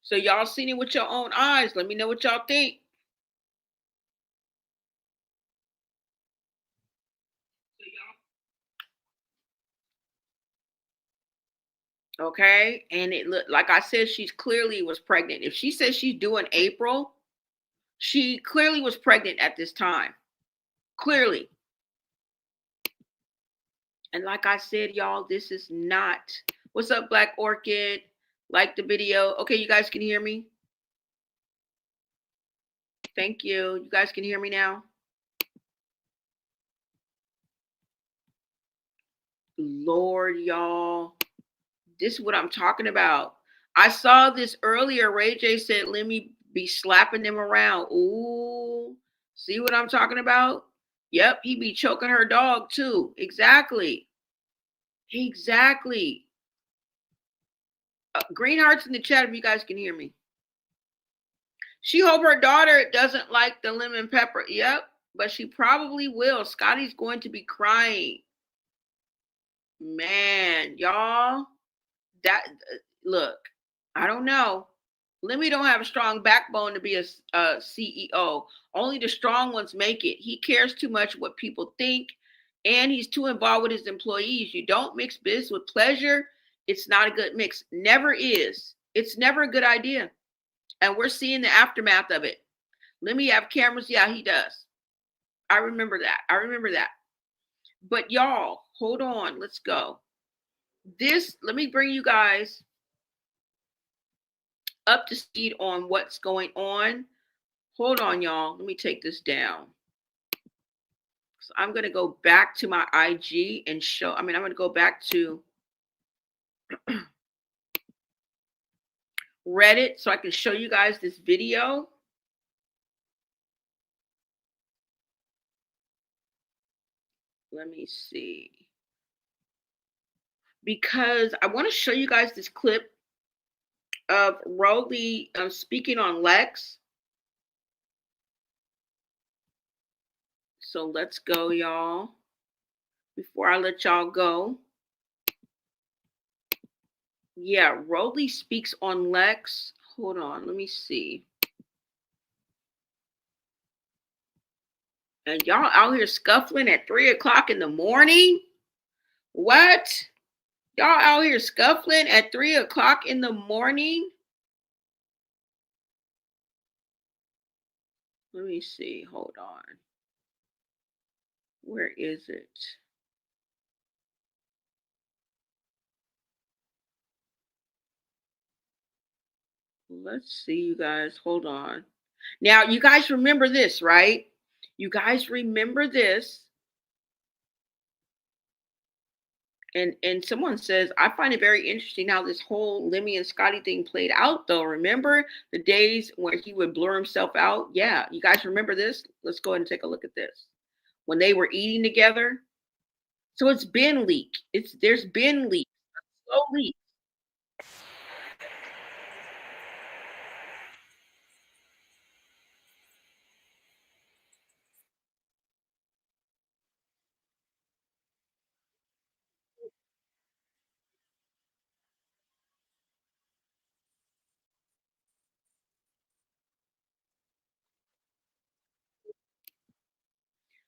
So y'all seen it with your own eyes. Let me know what y'all think. Okay, and it looked like I said, she's clearly was pregnant. If she says she's due in April, she clearly was pregnant at this time. Clearly. And like I said, y'all, this is not. What's up, Black Orchid? Like the video. Okay, you guys can hear me? Thank you. You guys can hear me now? Lord, y'all. This is what I'm talking about. I saw this earlier. Ray J said, let me be slapping them around. Ooh, see what I'm talking about? Yep, he be choking her dog too. Exactly. Exactly. Green hearts in the chat if you guys can hear me. She hope her daughter doesn't like the lemon pepper. Yep, but she probably will. Scotty's going to be crying. Man, y'all. That look, I don't know. Lemmy don't have a strong backbone to be a CEO. Only the strong ones make it. He cares too much what people think, and he's too involved with his employees. You don't mix business with pleasure. It's not a good mix. Never is. It's never a good idea. And we're seeing the aftermath of it. Lemmy have cameras? Yeah, he does. I remember that. I remember that. But y'all, hold on. Let's go. Let me bring you guys up to speed on what's going on. Hold on, y'all. Let me take this down. So I'm going to go back to my IG and I'm going to go back to Reddit so I can show you guys this video. Let me see. Because I want to show you guys this clip of Rolly speaking on Lex. So let's go, y'all. Before I let y'all go. Yeah, Rolly speaks on Lex. Hold on, let me see. And y'all out here scuffling at 3 o'clock in the morning? What? Y'all out here scuffling at 3 o'clock in the morning? Let me see. Hold on. Where is it? Let's see, you guys. Hold on. Now, you guys remember this, right? You guys remember this. And someone says, I find it very interesting how this whole Lemmy and Scotty thing played out, though. Remember the days where he would blur himself out? Yeah, you guys remember this? Let's go ahead and take a look at this. When they were eating together. So it's been leaked. There's been leaks. Slow leaks.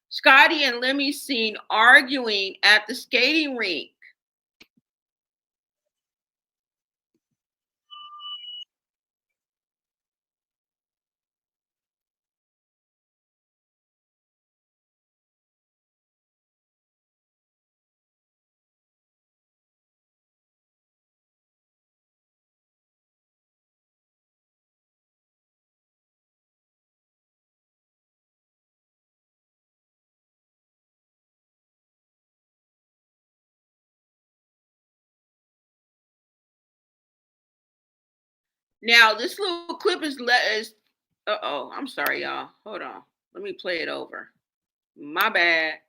Scotty and Lemmy seen arguing at the skating rink. Now, this little clip is uh-oh, I'm sorry, y'all. Hold on. Let me play it over. My bad.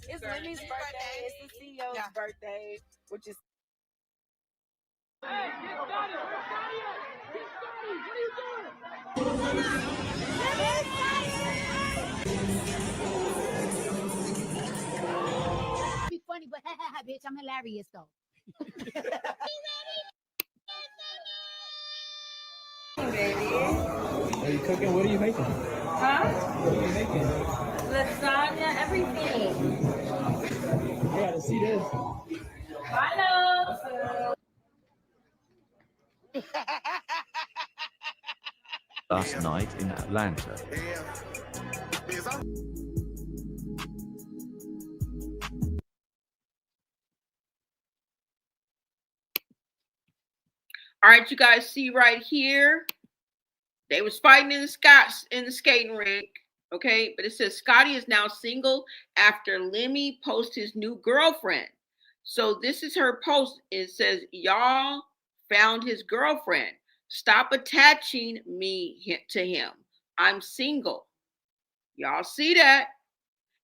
It's Lemmy's birthday. It's the CEO's birthday, which is. Hey, get started! Get started! What are you doing? funny, but bitch, I'm hilarious though. Baby. Are you cooking? What are you making? Huh? What are you making? Lasagna, everything. I gotta see this. Bye, love. Last night in Atlanta. All right, you guys see right here, they was fighting in the skating rink. Okay, but it says Scotty is now single after Lemmy posts his new girlfriend. So this is her post. It says, y'all found his girlfriend. Stop attaching me to him. I'm single. Y'all see that?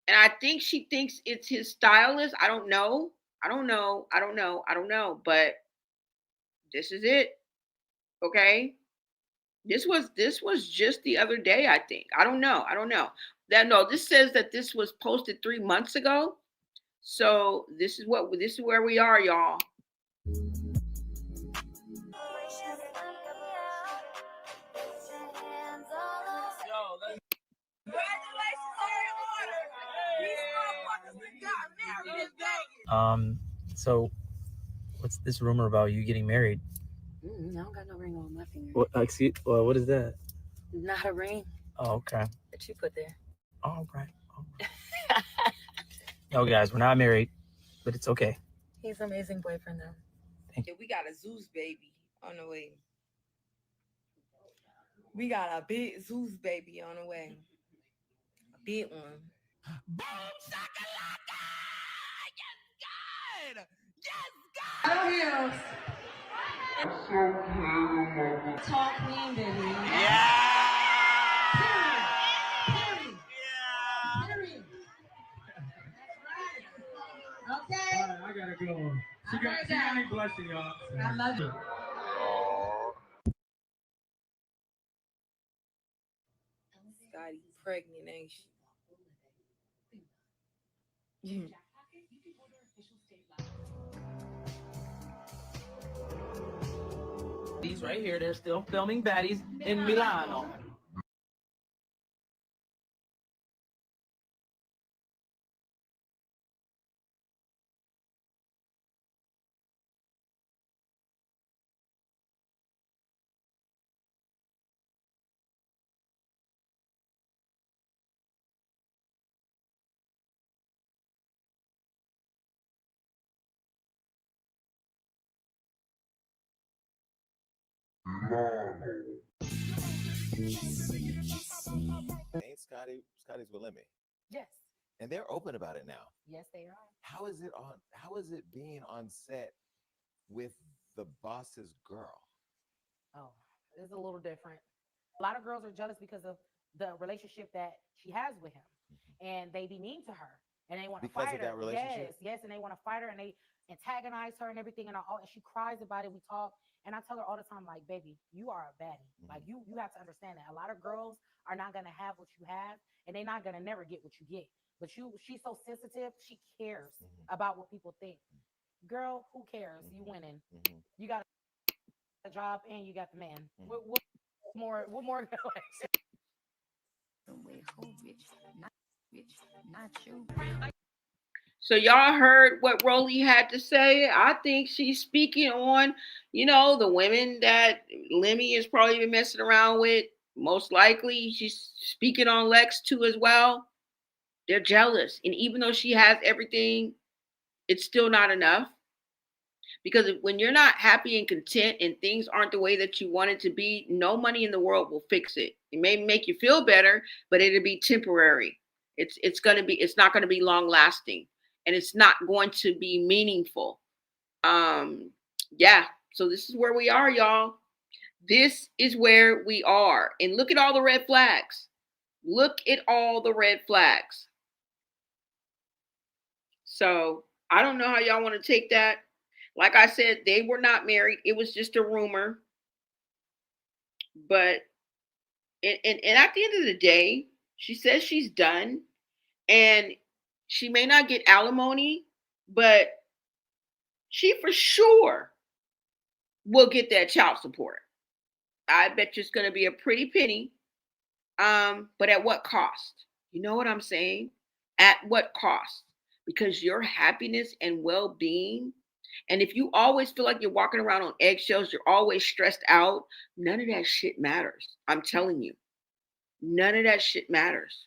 And I think she thinks it's his stylist. I don't know. But this is it. Okay. This was just the other day, I think. I don't know. This says that this was posted 3 months ago. So this is where we are, y'all. So what's this rumor about you getting married? I don't got no ring on my finger. What? What is that? Not a ring. Oh, okay. That you put there. All right. Yo, guys, we're not married, but it's okay. He's an amazing boyfriend, though. Yeah, we got a Zeus baby on the way. We got a big Zeus baby on the way. A big one. Boom shakalaka! Yes, God! Yes, God! Talk queen, baby. Yeah! Okay. All right, I gotta go. She got me blushing, y'all. I love it. Scotty pregnant, ain't she? These right here, they're still filming Baddies in Milano. Ain't Scotty's with Lemmy? Yes. And they're open about it now. Yes, they are. How is it being on set with the boss's girl? Oh, it's a little different. A lot of girls are jealous because of the relationship that she has with him, and they be mean to her, and they want to fight her. Because of that relationship? Yes, and they want to fight her, and they antagonize her and everything, and she cries about it. We talk, and I tell her all the time, like, baby, you are a baddie. Like, you have to understand that a lot of girls are not gonna have what you have, and they're not gonna never get what you get. But she's so sensitive. She cares about what people think. Girl, who cares? You winning. You got a job and you got the man. What more? What more? Not you. So y'all heard what Rolly had to say. I think she's speaking on, the women that Lemmy is probably been messing around with. Most likely, she's speaking on Lex too as well. They're jealous, and even though she has everything, it's still not enough. Because when you're not happy and content and things aren't the way that you want it to be, no money in the world will fix it. It may make you feel better, but it'll be temporary. It's not gonna be long lasting, and it's not going to be meaningful. Yeah. So this is where we are, y'all. This is where we are. And look at all the red flags. Look at all the red flags. So I don't know how y'all want to take that. Like I said, they were not married. It was just a rumor. But and at the end of the day, she says she's done, and she may not get alimony, but she for sure will get that child support. I bet you it's going to be a pretty penny. But at what cost? You know what I'm saying? At what cost? Because your happiness and well-being, and if you always feel like you're walking around on eggshells, you're always stressed out, none of that shit matters. I'm telling you. None of that shit matters.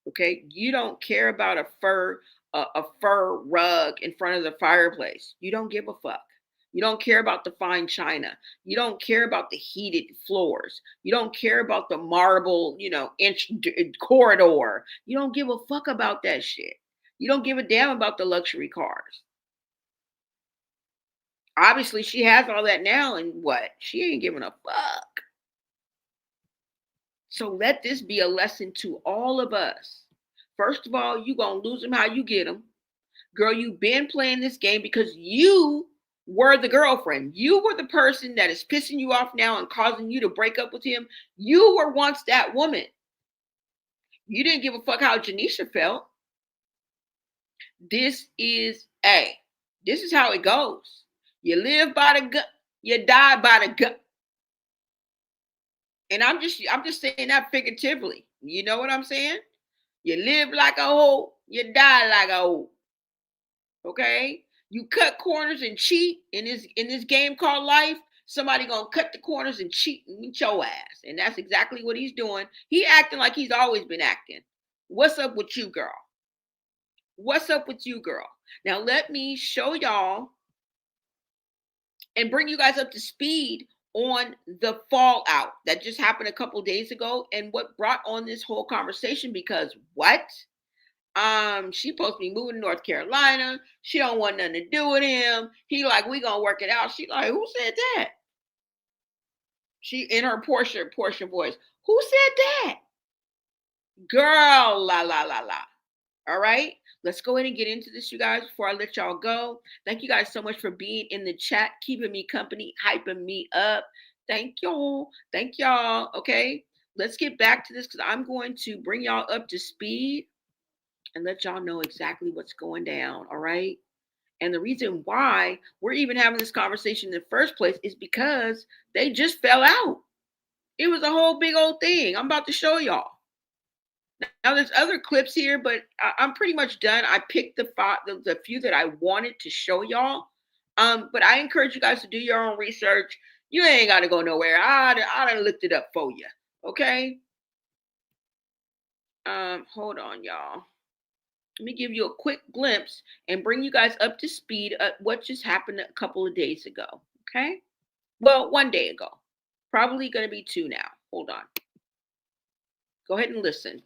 Okay? You don't care about a fur rug in front of the fireplace. You don't give a fuck. You don't care about the fine china. You don't care about the heated floors. You don't care about the marble, corridor. You don't give a fuck about that shit. You don't give a damn about the luxury cars. Obviously, she has all that now, and what? She ain't giving a fuck. So let this be a lesson to all of us. First of all, you gonna lose them how you get them. Girl, you've been playing this game because you were the girlfriend. You were the person that is pissing you off now and causing you to break up with him. You were once that woman. You didn't give a fuck how Janisha felt. This is how it goes. You live by the gut, you die by the gut. And I'm just saying that figuratively. You know what I'm saying? You live like a hoe, you die like a hoe. Okay? You cut corners and cheat in this game called life. Somebody gonna cut the corners and cheat and meet your ass. And that's exactly what he's doing. He acting like he's always been acting. What's up with you, girl? What's up with you, girl? Now let me show y'all and bring you guys up to speed on the fallout that just happened a couple days ago and what brought on this whole conversation. Because what? She supposed to be moving to North Carolina. She don't want nothing to do with him. He like, we gonna work it out. She like, who said that? She in her Portia voice. Who said that? Girl, la la la la. All right, let's go ahead and get into this, you guys, before I let y'all go. Thank you guys so much for being in the chat, keeping me company, hyping me up. Thank y'all. Thank y'all. Okay, let's get back to this because I'm going to bring y'all up to speed and let y'all know exactly what's going down. All right. And the reason why we're even having this conversation in the first place is because they just fell out. It was a whole big old thing. I'm about to show y'all. Now there's other clips here, but I'm pretty much done. I picked the few that I wanted to show y'all. But I encourage you guys to do your own research. You ain't got to go nowhere. I done looked it up for you. Okay. Hold on, y'all. Let me give you a quick glimpse and bring you guys up to speed at what just happened a couple of days ago. Okay. Well, one day ago. Probably going to be 2 now. Hold on. Go ahead and listen.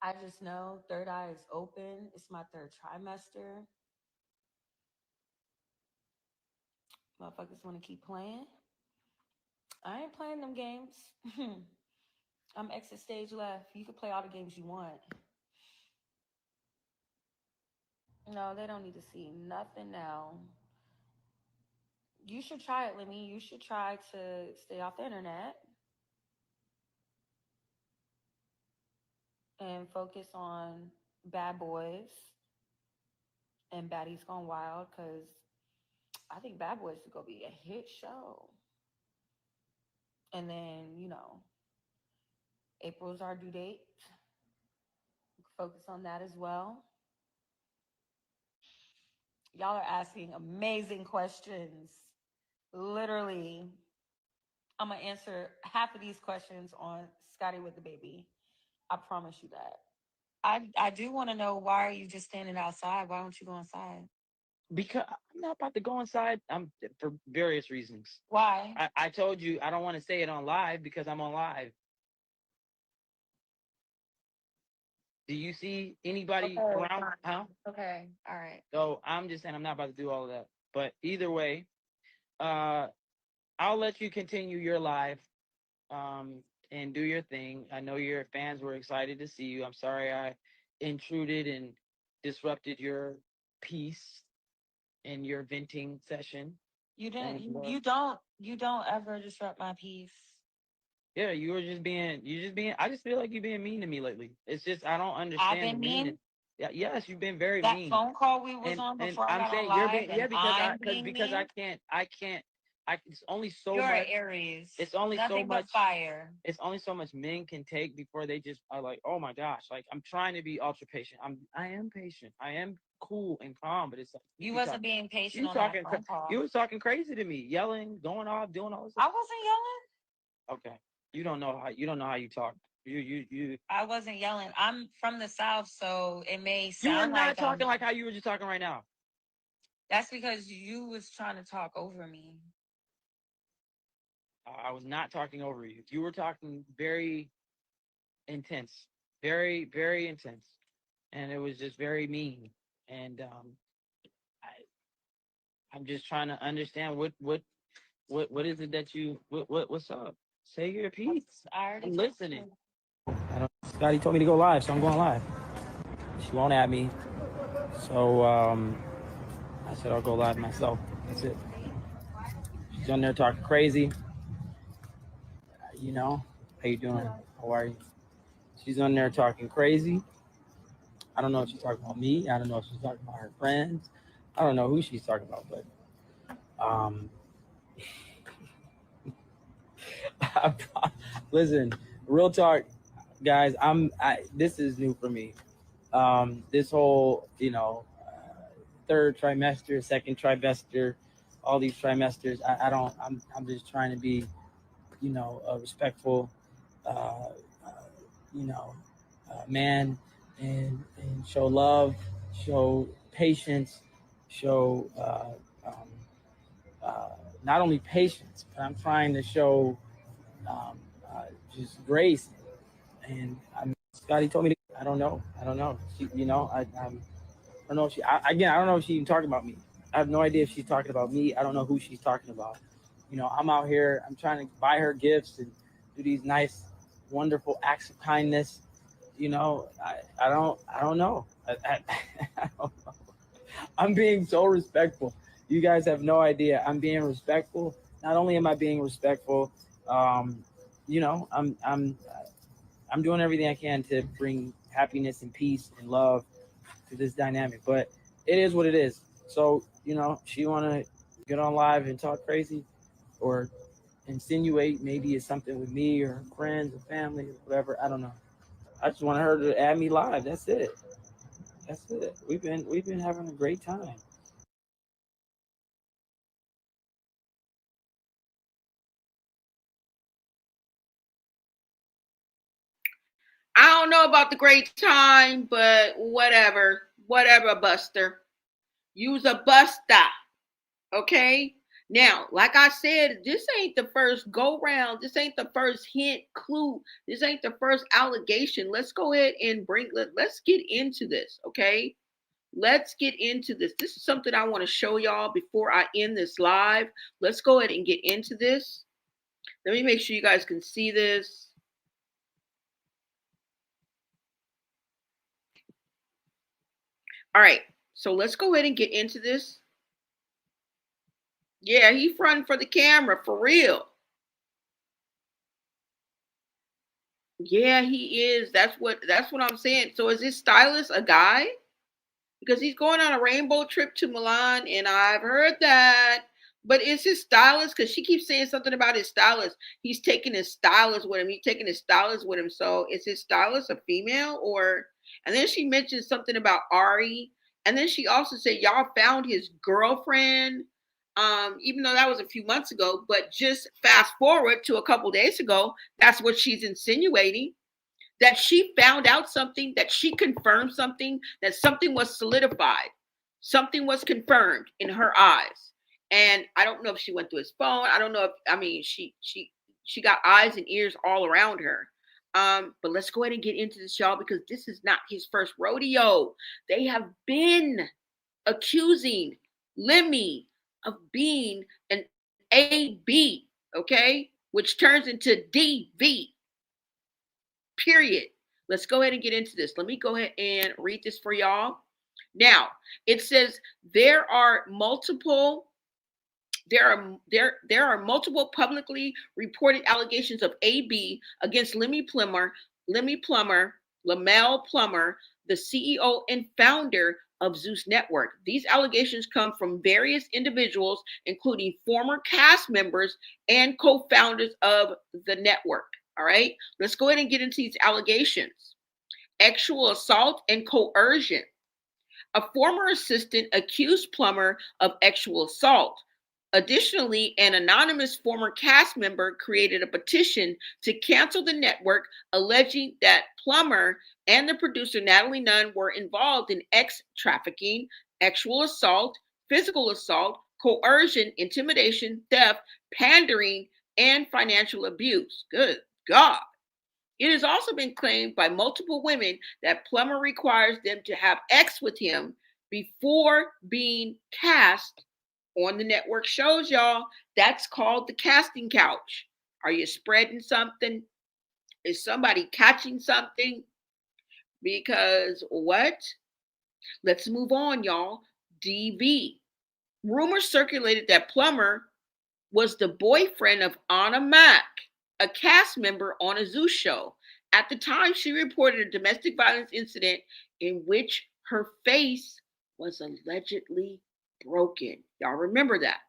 I just know third eye is open. It's my third trimester. Motherfuckers want to keep playing. I ain't playing them games. I'm exit stage left. You can play all the games you want. No, they don't need to see nothing now. You should try it, Lemmy. You should try to stay off the internet and focus on Bad Boys and Baddies Gone Wild, because I think Bad Boys is gonna be a hit show. And then, April's our due date. Focus on that as well. Y'all are asking amazing questions. Literally, I'm gonna answer half of these questions on Scotty with the Baby. I promise you that. I do want to know, why are you just standing outside? Why don't you go inside? Because I'm not about to go inside. I'm for various reasons. Why? I told you I don't want to say it on live because I'm on live. Do you see anybody around? Huh? Okay. All right. So I'm just saying I'm not about to do all of that. But either way, I'll let you continue your live, and do your thing. I know your fans were excited to see you. I'm sorry I intruded and disrupted your peace. in your venting session. You didn't. You don't ever disrupt my peace. Yeah, you're just being. I just feel like you're being mean to me lately. It's just I don't understand. I've been mean. Yeah, yes, you've been very That mean. phone call we was on And before I I'm got on saying you're live, being, yeah, and I'm being because mean. I can't. It's only so You're much. an Aries. It's only nothing so but much fire. It's only so much men can take before they just are like, oh my gosh, like I'm trying to be ultra patient. I am patient. I am cool and calm, but it's like You wasn't being patient on that phone call. You was talking crazy to me, yelling, going off, doing all this I stuff. wasn't yelling. Okay, you don't know how you talk. You. I wasn't yelling. I'm from the South, so it may You were sound not like talking like how you were just talking right now. That's because you was trying to talk over me. I was not talking over you. You were talking very intense, very, very intense, and it was just very mean. And I'm just trying to understand what is it that you what's up? Say your piece. I'm listening. I don't. Scotty told me to go live, so I'm going live. She won't at me, so I said I'll go live myself. That's it. She's on there talking crazy. You know, how you doing? How are you? She's on there talking crazy. I don't know if she's talking about me. I don't know if she's talking about her friends. I don't know who she's talking about, but listen, real talk, guys. This is new for me. This whole, third trimester, second trimester, all these trimesters. I'm just trying to be, a respectful, man, and show love, show patience, show not only patience, but I'm trying to show just grace. And Scotty told me to, I don't know. She, I don't know if she, again, I don't know if she's even talking about me. I have no idea if she's talking about me. I don't know who she's talking about. I'm out here, I'm trying to buy her gifts and do these nice, wonderful acts of kindness. I don't know. I don't know. I'm being so respectful. You guys have no idea. I'm being respectful. Not only am I being respectful, I'm doing everything I can to bring happiness and peace and love to this dynamic. But it is what it is. So, she want to get on live and talk crazy or insinuate maybe it's something with me or her friends or family or whatever. I don't know. I just want her to add me live. That's it. We've been having a great time. I don't know about the great time, but whatever, Buster. Use a buster, okay? Now, like I said, this ain't the first go round. This ain't the first hint, clue. This ain't the first allegation. Let's go ahead and let's get into this, okay? Let's get into this. This is something I want to show y'all before I end this live. Let's go ahead and get into this. Let me make sure you guys can see this. All right, so let's go ahead and get into this. Yeah, he fronting for the camera, for real. Yeah, he is. That's what I'm saying. So is this stylist a guy? Because he's going on a rainbow trip to Milan, and I've heard that. But is his stylist? Because she keeps saying something about his stylist. He's taking his stylist with him. He's taking his stylist with him. So is his stylist a female or? And then she mentioned something about Ari, and then she also said y'all found his girlfriend. Even though that was a few months ago, but just fast forward to a couple days ago, that's what she's insinuating. That she found out something, that she confirmed something, that something was solidified, something was confirmed in her eyes. And I don't know if she went through his phone. I don't know if, I mean, she got eyes and ears all around her. But let's go ahead and get into this, y'all, because this is not his first rodeo. They have been accusing Lemmy of being an AB, okay, which turns into DV. Period. Let's go ahead and get into this. Let me go ahead and read this for y'all. Now, it says there are multiple publicly reported allegations of AB against Lemmy Plummer, Lamel Plummer, the CEO and founder of Zeus Network. These allegations come from various individuals, including former cast members and co-founders of the network. All right, let's go ahead and get into these allegations. Sexual assault and coercion. A former assistant accused Plummer of sexual assault. Additionally, an anonymous former cast member created a petition to cancel the network, alleging that Plummer and the producer Natalie Nunn were involved in trafficking, sexual assault, physical assault, coercion, intimidation, theft, pandering, and financial abuse. Good God. It has also been claimed by multiple women that Plummer requires them to have sex with him before being cast on the network shows, y'all. That's called the casting couch. Are you spreading something? Is somebody catching something? Because what? Let's move on, y'all. DV. Rumors circulated that Plummer was the boyfriend of Anna Mack, a cast member on a Zeus show. At the time, she reported a domestic violence incident in which her face was allegedly broken. Y'all remember that.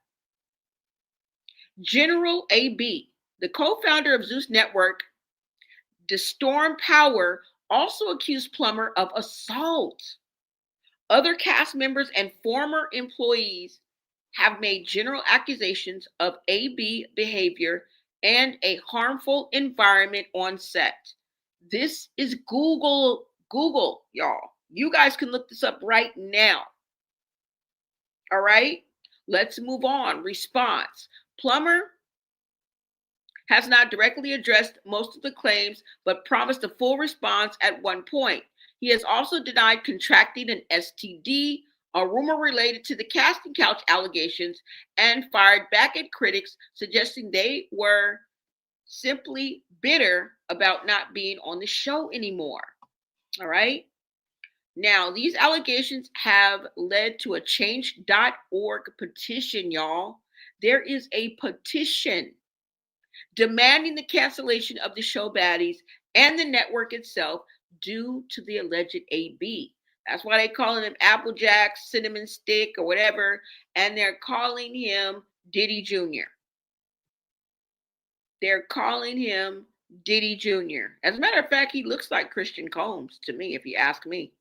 General AB, the co-founder of Zeus Network, DeStorm Power, also accused Plummer of assault. Other cast members and former employees have made general accusations of AB behavior and a harmful environment on set. This is Google, y'all. You guys can look this up right now. All right, let's move on. Response. Plummer has not directly addressed most of the claims, but promised a full response at one point. He has also denied contracting an STD, a rumor related to the casting couch allegations, and fired back at critics, suggesting they were simply bitter about not being on the show anymore. All right. Now, these allegations have led to a change.org petition, y'all. There is a petition demanding the cancellation of the show Baddies and the network itself due to the alleged AB. That's why they calling him Applejack, Cinnamon Stick, or whatever, and they're calling him Diddy Jr. They're calling him Diddy Jr. As a matter of fact, he looks like Christian Combs to me, if you ask me.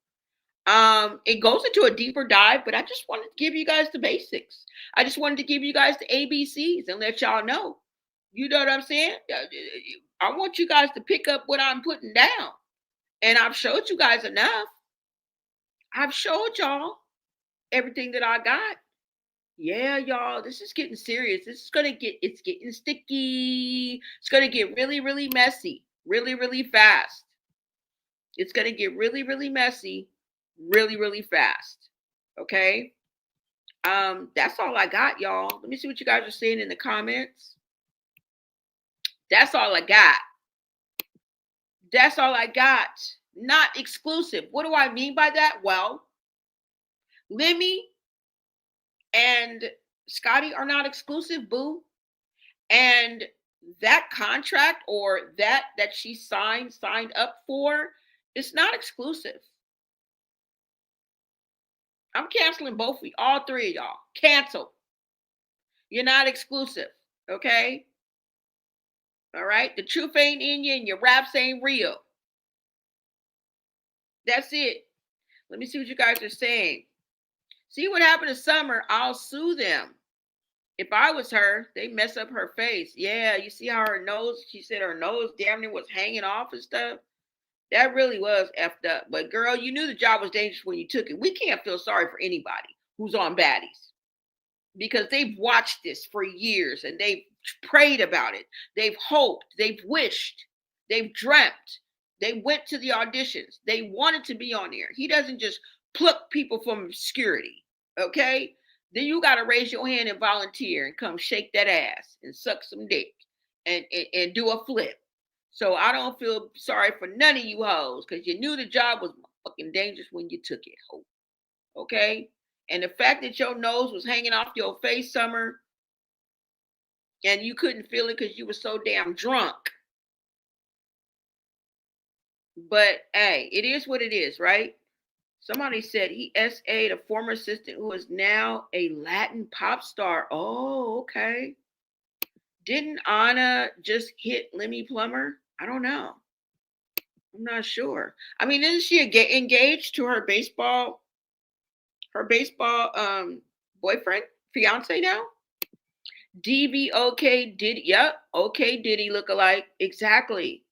It goes into a deeper dive, but I just wanted to give you guys the basics. I just wanted to give you guys the ABCs and let y'all know. You know what I'm saying? I want you guys to pick up what I'm putting down. And I've showed you guys enough. I've showed y'all everything that I got. Yeah, y'all, this is getting serious. It's getting sticky. It's gonna get really, really messy, really, really fast. It's gonna get really, really messy, really, really fast. Okay. That's all I got, y'all. Let me see what you guys are saying in the comments. That's all I got. That's all I got. Not exclusive. What do I mean by that? Well, Lemmy and Scotty are not exclusive, boo. And that contract or that she signed up for, it's not exclusive. I'm canceling both of you, all three of y'all. Cancel. You're not exclusive, okay? All right? The truth ain't in you and your raps ain't real. That's it. Let me see what you guys are saying. See what happened to Summer? I'll sue them. If I was her, they mess up her face. Yeah, you see how her nose, she said her nose damn near was hanging off and stuff. That really was effed up. But girl, you knew the job was dangerous when you took it. We can't feel sorry for anybody who's on Baddies because they've watched this for years and they've prayed about it. They've hoped, they've wished, they've dreamt. They went to the auditions. They wanted to be on there. He doesn't just pluck people from obscurity, okay? Then you got to raise your hand and volunteer and come shake that ass and suck some dick and do a flip. So I don't feel sorry for none of you hoes because you knew the job was fucking dangerous when you took it, ho. Okay? And the fact that your nose was hanging off your face, Summer, and you couldn't feel it because you were so damn drunk. But hey, it is what it is, right? Somebody said he SA'd a former assistant who is now a Latin pop star. Oh, okay. Didn't Anna just hit Lemmy Plummer? I don't know. I'm not sure. I mean, isn't she engaged to her baseball boyfriend, fiance now? DBOK did yep. Okay, Diddy look alike. Exactly.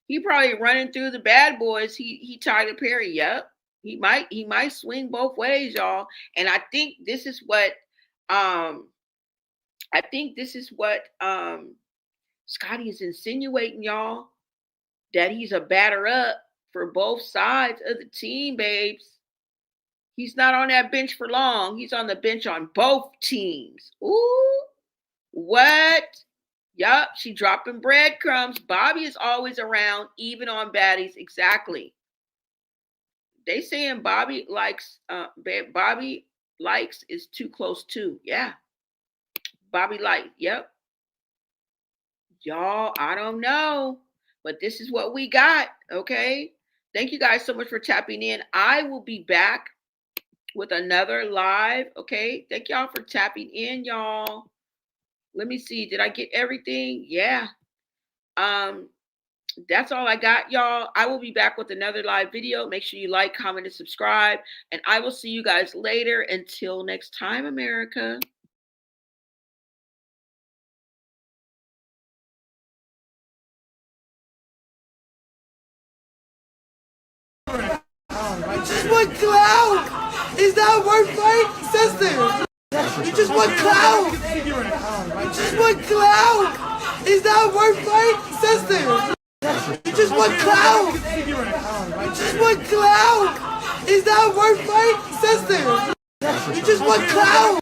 He probably running through the bad boys. He Tyler Perry. Yep. He might swing both ways, y'all. And I think this is what Scotty is insinuating, y'all, that he's a batter up for both sides of the team, babes. He's not on that bench for long. He's on the bench on both teams. Ooh, what? Yup, she dropping breadcrumbs. Bobby is always around, even on Baddies. Exactly. They saying Bobby likes is too close to. Yeah. Bobby Light. Yep. Y'all, I don't know. But this is what we got. Okay. Thank you guys so much for tapping in. I will be back with another live. Okay. Thank y'all for tapping in, y'all. Let me see. Did I get everything? Yeah. That's all I got, y'all. I will be back with another live video. Make sure you like, comment, and subscribe. And I will see you guys later. Until next time, America. I just want Clout. Is that a word fight, sister? You just want Clout. I just want Clout. Is that a word fight, sister? You just want Clout. I just want Clout. Is that a word fight, sister? You just want Clout.